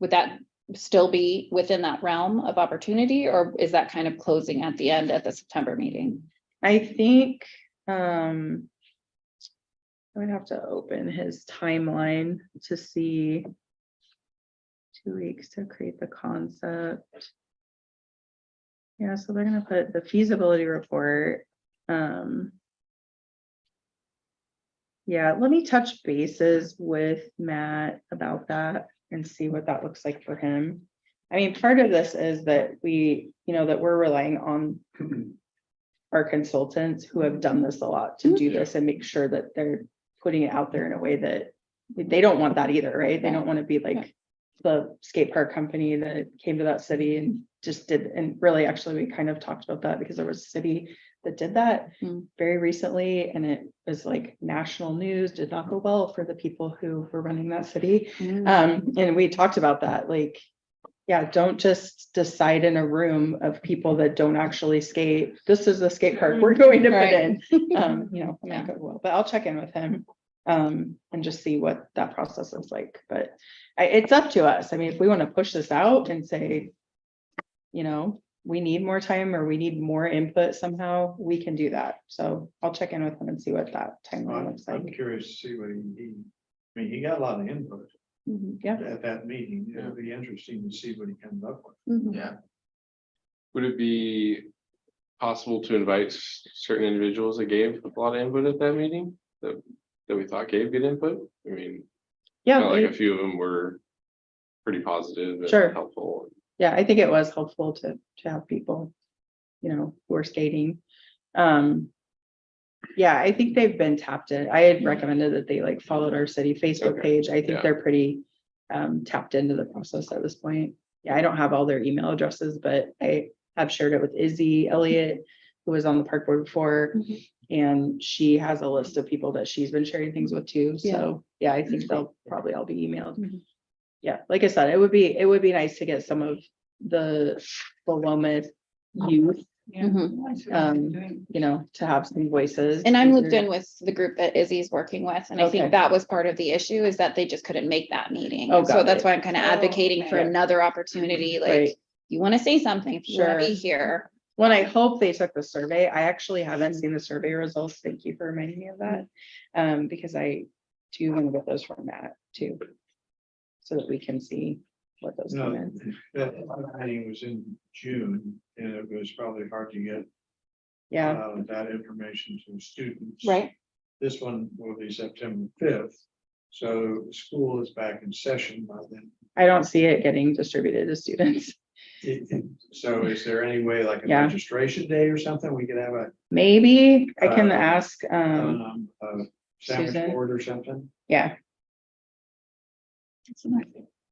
would that still be within that realm of opportunity, or is that kind of closing at the end at the September meeting? I think, I would have to open his timeline to see. 2 weeks to create the concept. Yeah, so they're gonna put the feasibility report. Yeah, let me touch bases with Matt about that and see what that looks like for him. I mean, part of this is that that we're relying on our consultants who have done this a lot to do this and make sure that they're putting it out there in a way that they don't want that either, right? They don't want to be like the skate park company that came to that city and just did, and really actually we kind of talked about that because there was a city that did that very recently and it was like national news, did not go well for the people who were running that city. And we talked about that, like, yeah, don't just decide in a room of people that don't actually skate. This is the skate park we're going to put Right. in. It might go well, but I'll check in with him and just see what that process looks like. But it's up to us. I mean, if we want to push this out and say, we need more time or we need more input somehow, we can do that. So I'll check in with him and see what that timeline looks I'm like. curious to see what he got a lot of input Yeah. at that meeting. It'll be interesting to see what he comes up with. Mhm. Yeah, Would it be possible to invite certain individuals that gave a lot of input at that meeting? That we thought gave good input? I mean, Yeah. felt like a few of them were pretty positive and Sure. helpful. Yeah, I think it was helpful to have people, who are skating. Yeah, I think they've been tapped in. I had recommended that they followed our city Facebook Okay, page. I think yeah. they're pretty tapped into the process at this point. Yeah, I don't have all their email addresses, but I have shared it with Izzy Elliott, who was on the park board before. Mhm. And she has a list of people that she's been sharing things with too. So yeah, I think they'll probably all be emailed. Mhm. Yeah, like I said, it would be nice to get some of the Willamette youth, Yeah. Mhm. That's what I'm doing. to have some voices. And I'm looped in with the group that Izzy's working with, and I Okay. think that was part of the issue, is that they just couldn't make that meeting. Oh, And so got that's it. why I'm kind of Oh, advocating for okay. another opportunity, like, Right. you want to say something, if you want to be Sure. here. When I hope they took the survey, I actually haven't seen the survey results. Thank you for reminding me of that. Because I do want to get those from Matt too. So that we can see what those No, come in. that meeting was in June and it was probably hard to get Yeah, that information to students. Right. This one will be September 5th. So school is back in session by then. I don't see it getting distributed to students. So is there any way like a Yeah. registration day or something? We could have Maybe I can Uh, ask, a sandwich Susan? board or something. yeah,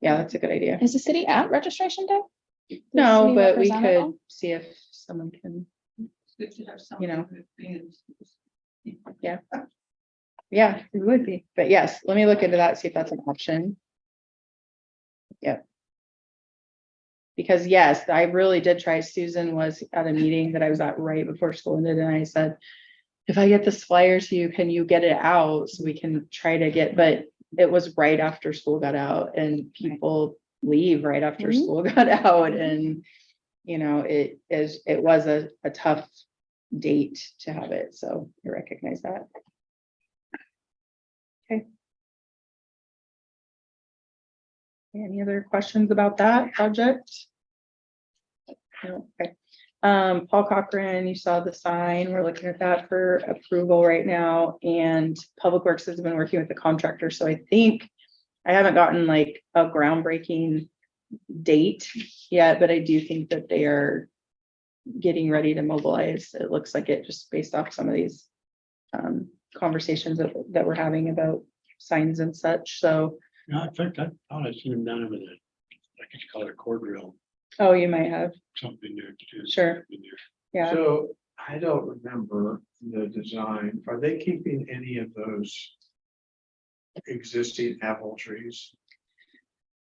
yeah, that's a good idea. Is the city at registration day? The No, city but we representative? could see if someone can, It's good to have You know. something with beans. yeah, it would be, but yes, let me look into that, see if that's an option. Yep. Because yes, I really did try. Susan was at a meeting that I was at right before school ended and I said, if I get this flyer to you, can you get it out so we can try to get, but it was right after school got out and people leave right after Mhm. school got out and, you know, it was a tough date to have it, so I recognize that. Okay. Any other questions about that project? No, okay. Paul Cochran, you saw the sign. We're looking at that for approval right now, and Public Works has been working with the contractor, so I think I haven't gotten like a groundbreaking date yet, but I do think that they are getting ready to mobilize. It looks like it, just based off some of these conversations that we're having about signs and such, so. No, in fact, I thought I seen them down over there. I guess you call it a cord drill, Oh, you might have, something there to do. Sure. in there. yeah. So I don't remember the design. Are they keeping any of those existing apple trees?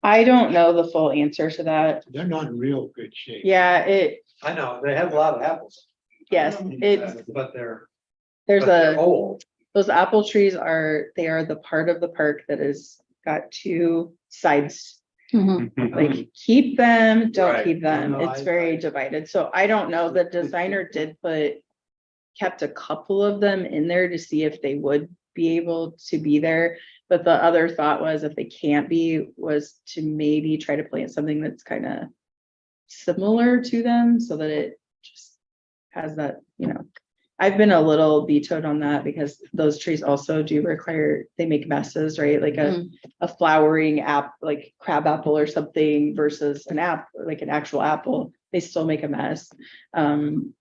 I don't know the full answer to that. They're not in real good shape. Yeah, I know, they have a lot of apples. yes, it's, But they're, there's but they're a, old. those apple trees they are the part of the park that is got two sides. Mhm. Like, keep them, don't Right. keep them. No, It's very divided. So I don't know. The designer kept a couple of them in there to see if they would be able to be there. But the other thought was, if they can't be, was to maybe try to plant something that's kind of similar to them so that it just has that, you know. I've been a little vetoed on that because those trees also do require, they make messes, right? Like a flowering like crab apple or something versus an like an actual apple, they still make a mess. And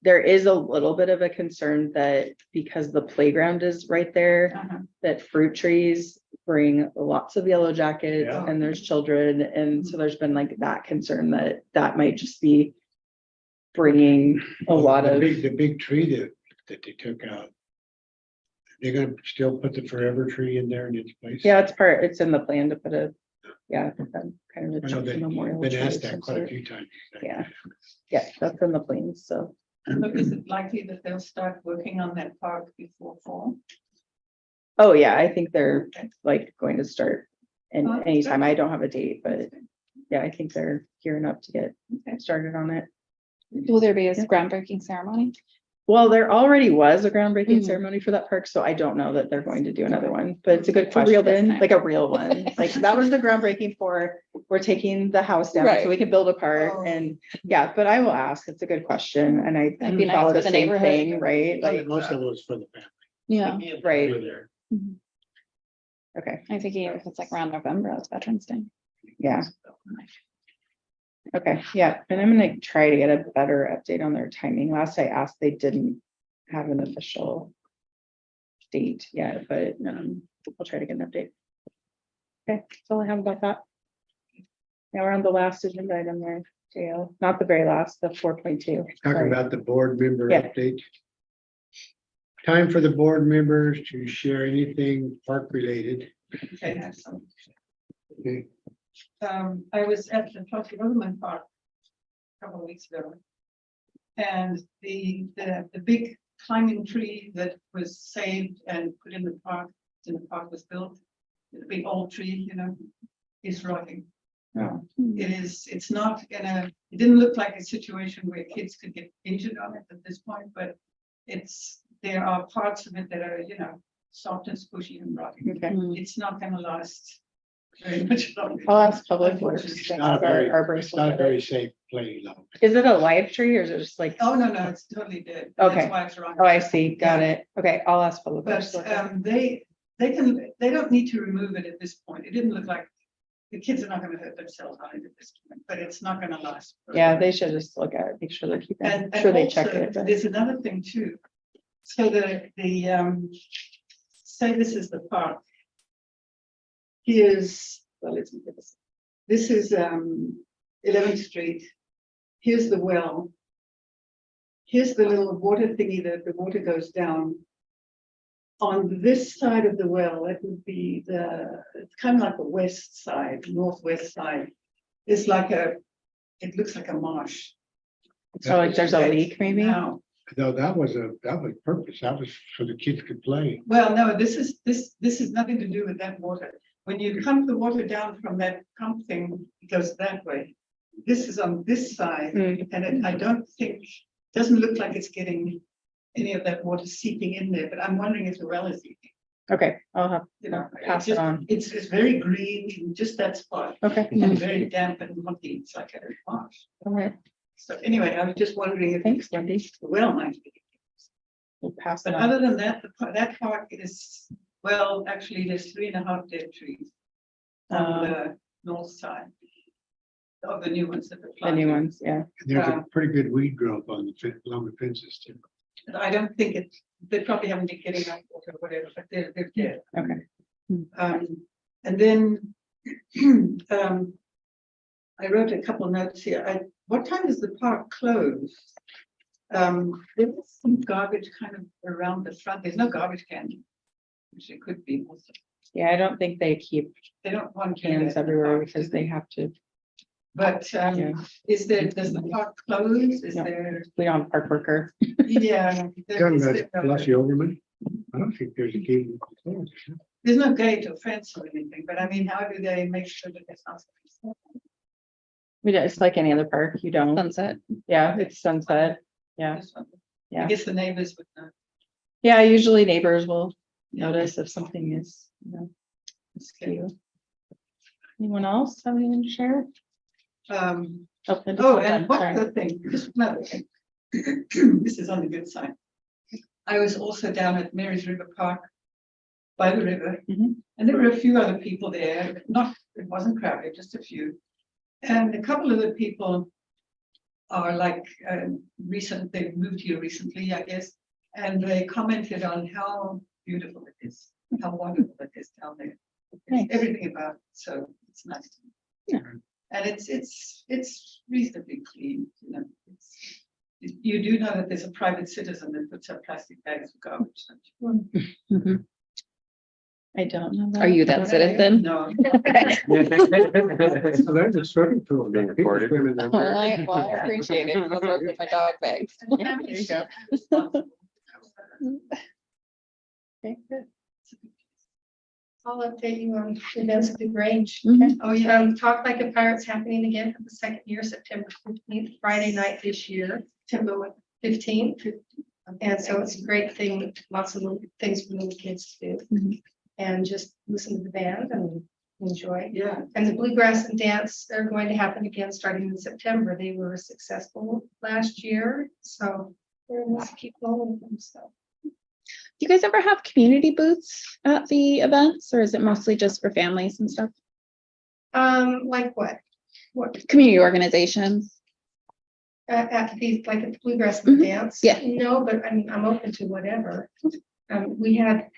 there is a little bit of a concern that because the playground is right there, that fruit trees bring lots of yellow jackets Yeah. and there's children. And so there's been like that concern that might just be bringing a lot of. The big tree that they took out. They're gonna still put the forever tree in there in its place? Yeah, it's in the plan to put kind of I a know chunky memorial. Been tree asked of that some quite a sort. few times. Yeah. Yeah, that's in the plans, so. Look, is it likely that they'll start working on that park before fall? Oh, yeah, I think they're like going to start Oh, that's anytime. good. I don't have a date, but yeah, I think they're gearing up to get started on it. Will there be a groundbreaking ceremony? Well, there already was a groundbreaking Mhm. ceremony for that park, so I don't know that they're going to do another one, but it's a good A real this question, time. like a real one. Like, that was the groundbreaking for, we're taking the house down Right. so we can build a park Oh. and, yeah, but I will ask. It's a good question and I That'd be nice follow for the the same neighborhood. thing, right? Like, Like, most of it was for the family. Yeah, right, Over there. okay, I'm thinking if it's like around November, it's Veterans Day. yeah. Okay, yeah, and I'm gonna try to get a better update on their timing. Last I asked, they didn't have an official date yet, but I'll try to get an update. Okay, that's all I have about that. Now we're on the last agenda item there, JL, not the very last, the 4.2. Talking about the board member Yeah. update. Time for the board members to share anything park related. Okay, I have some. Okay. I was at the Trophy Overland Park a couple of weeks ago. And the big climbing tree that was saved and put in the park, was built. The big old tree, you know, is rotting. It's not it didn't look like a situation where kids could get injured on it at this point, but there are parts of it that are, you know, soft and squishy and rotting. Okay, It's not gonna last very much longer. I'll ask Public Works. Unfortunately. It's not a very, Our it's not a very safe play though. Is it a live tree or is it just like? Oh, no, it's totally dead. Okay. That's why it's wrong. Oh, I see, got Yeah. it. Okay, I'll ask Public Works. But they don't need to remove it at this point. It didn't look like, the kids are not gonna hurt themselves on it at this point, but it's not gonna last. Yeah, they should just look at it, make sure they're keeping, And sure they check also, it. but- there's another thing too. So say this is the park. Let's look at this. This is 11th Street. Here's the well. Here's the little water thingy that the water goes down. On this side of the well, it would be it's kind of like the west side, northwest side. It's like it looks like a marsh. So like there's a leak maybe? Now, though that was purpose, that was so the kids could play. Well, no, this is nothing to do with that water. When you pump the water down from that pump thing, it goes that way. This is on this side, and I don't think, doesn't look like it's getting any of that water seeping in there, but I'm wondering if the well is leaking, Okay, I'll have, you know. Pass it just- on. It's very green, in just that spot, okay, and very damp and mucky, it's like a marsh. all right, So anyway, I was just wondering if thanks, Wendy. the well might be. We'll pass it But on. other than that, that park is, well, actually, there's 3.5 dead trees on the north side of the new ones that are The planted. new ones, yeah. And there's a pretty good weed growth on the along the fences too. I don't think they probably haven't been getting enough water or whatever, but they're dead. Okay. And then, I wrote a couple notes here. What time does the park close? There was some garbage kind of around the front. There's no garbage can, which it could be also. Yeah, I don't think they keep They don't want cans everywhere because they have to, But Yeah. does the park close? Is No. there, we don't have park worker. yeah. Talking about Pulaski Overman, I don't think there's a gate. There's no gate or fence or anything, but I mean, how do they make sure that there's not? We don't, it's like any other park, you don't, Sunset. yeah, it's sunset, yeah, I yeah. guess the neighbors would know. Yeah, usually neighbors will notice if something is, askew. Anyone else have anything to share? Oh, and one other thing, just another thing. This is on the good side. I was also down at Mary's River Park by the river, Mhm. and there were a few other people there, but it wasn't crowded, just a few. And a couple of the people are like, they've moved here recently, I guess, and they commented on how beautiful it is, how wonderful it is down there. Nice. Everything about it, so it's nice. Yeah. And it's reasonably clean, you know, you do know that there's a private citizen that puts up plastic bags of garbage. don't you? Mhm. I don't know. Are you that citizen? No. So there's a swimming pool. Being recorded. I appreciate it. Those are my dog bags. There you go. Okay, good. I'll update you on events at the Grange. Oh, yeah. Talk Like a Pirate's happening again for the second year, September 15th, Friday night this year, September 15th. And so it's a great thing, lots of little things for little kids to do. Mhm. And just listen to the band and enjoy. Yeah, And the bluegrass and dance are going to happen again starting in September. They were successful last year, so we're going to keep going with them, so. Do you guys ever have community booths at the events, or is it mostly just for families and stuff? Like what? What, Community organizations? at the, like at the bluegrass and Mhm. dance? Yeah. No, but I mean, I'm open to whatever. We had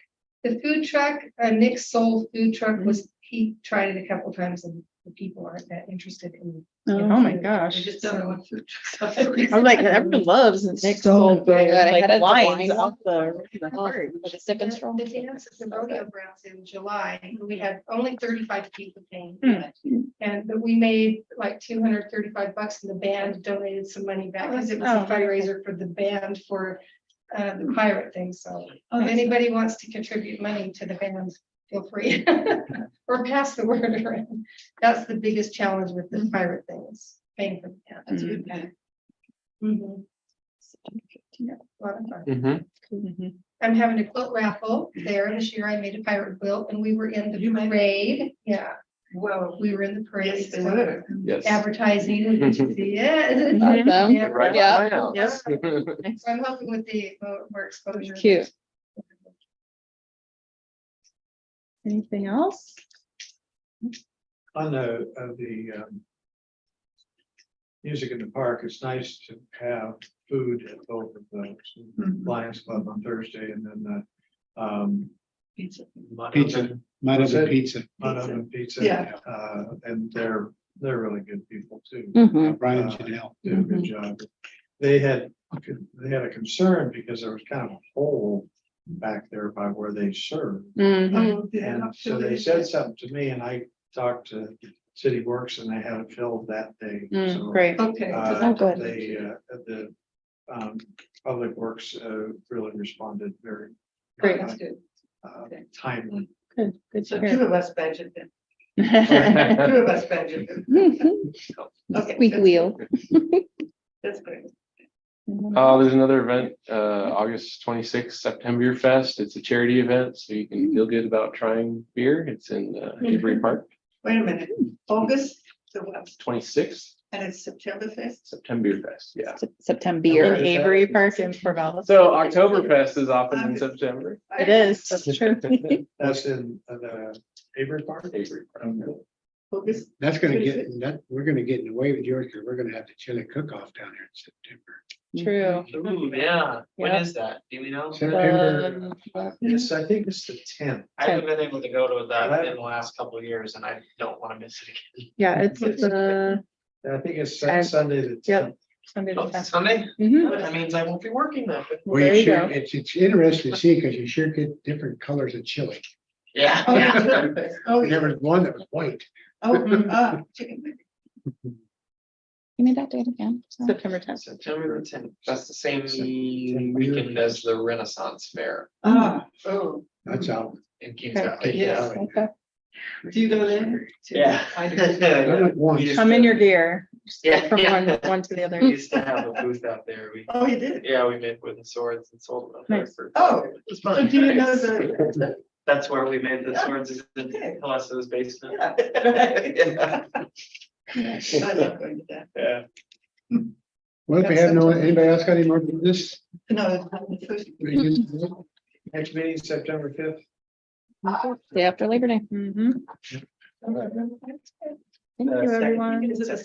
the food truck, Nick's Soul food truck was, he tried it a couple times and the people aren't that interested in. Oh my I gosh. just don't know what food trucks are. I was like, everyone loves Nick's Soul good. I like had a lines wine. off the heart. For the sip and stroll? The dance at the rodeo grounds in July, we had only 35 people came. But we made like $235 and the band donated some money back because it was Oh, a fundraiser for the band for the pirate thing. So Oh, if that's anybody wants to contribute money to the band, feel free. Or pass the word around. That's the biggest challenge with the pirate things, paying for the band. That's good. Yeah. Mhm. Yeah, a lot of fun. Mhm. Mhm. I'm having a quilt raffle there this year. I made a pirate quilt and we were in the You made it? parade. Yeah, Well, we were in the parade. yes, they so were. Yes. Advertising. Yeah. Awesome. Yeah, Right yeah. by my house. Yes. So I'm hoping with the more exposure. Cute. Anything else? On the, music in the park, it's nice to have food at both of those. Mhm. Lions Club on Thursday and then the, Pizza. Mud Pizza. Oven- Might have What's a it? pizza. Mud Oven Pizza. Yeah. And they're really good people too. Mhm. Brian Janelle. Do a good job. They had a concern because there was kind of a hole back there by where they serve. Mhm. Oh, did I And not so fill they it said in? something to me and I talked to City Works and they had it filled that day. So, Great. Okay. uh, Oh, good. They, Public Works really responded very Great. That's good. Okay. timely. Good, good So to two hear. of us budget then. Two of us budget. Okay. Squeak that's wheel. good. That's great. There's another event, August 26th, September Fest. It's a charity event, so you can feel good about trying beer. It's in Avery Park, Wait a minute, August, the what, 26th, and it's September 5th? September Fest, yeah. September. In Avery Park in Corvallis. So Oktoberfest is often in September. It is, that's true. That's in Avery Park. Avery Park. August, That's gonna get, we're gonna get in the way with yours, because we're gonna have the chili cook-off down here in September. True. Ooh, yeah, when Yeah. is that? Do we know? September, Yes, I think it's the 10th. I haven't been able to go to that in the last couple of years and I don't wanna miss it again. Yeah, it's I think it's And- Sunday the Yep. 10th. Sunday the Oh, 10th. Sunday? Mhm. That means I won't be working then. well, There you you sure, go. it's interesting to see, because you sure get different colors of chili. Yeah. Oh, yeah. Oh, There was one that was white. chicken. Give me that date again. Sorry. September 10th. September the 10th, that's the same weekend as the Renaissance Fair Oh, That's out. in Kings Valley. Yes. Okay. do you go there? Yeah. I do. I went once. We used Come in to- your gear. Yeah. From yeah. one to the other. We used to have a booth out there. Oh, you did? Yeah, we made wooden swords and sold them. out there Nice. for- Oh, It was So fun. do you know the? That's where we made the swords, is in Okay. Colosso's basement. Yeah. Yeah. I love going to that. Yeah. Well, if we have no, anybody else got any more business? No, it's not the first. Next meeting, September 5th. Day after Labor Day. Mhm. Thank you, everyone. Is it a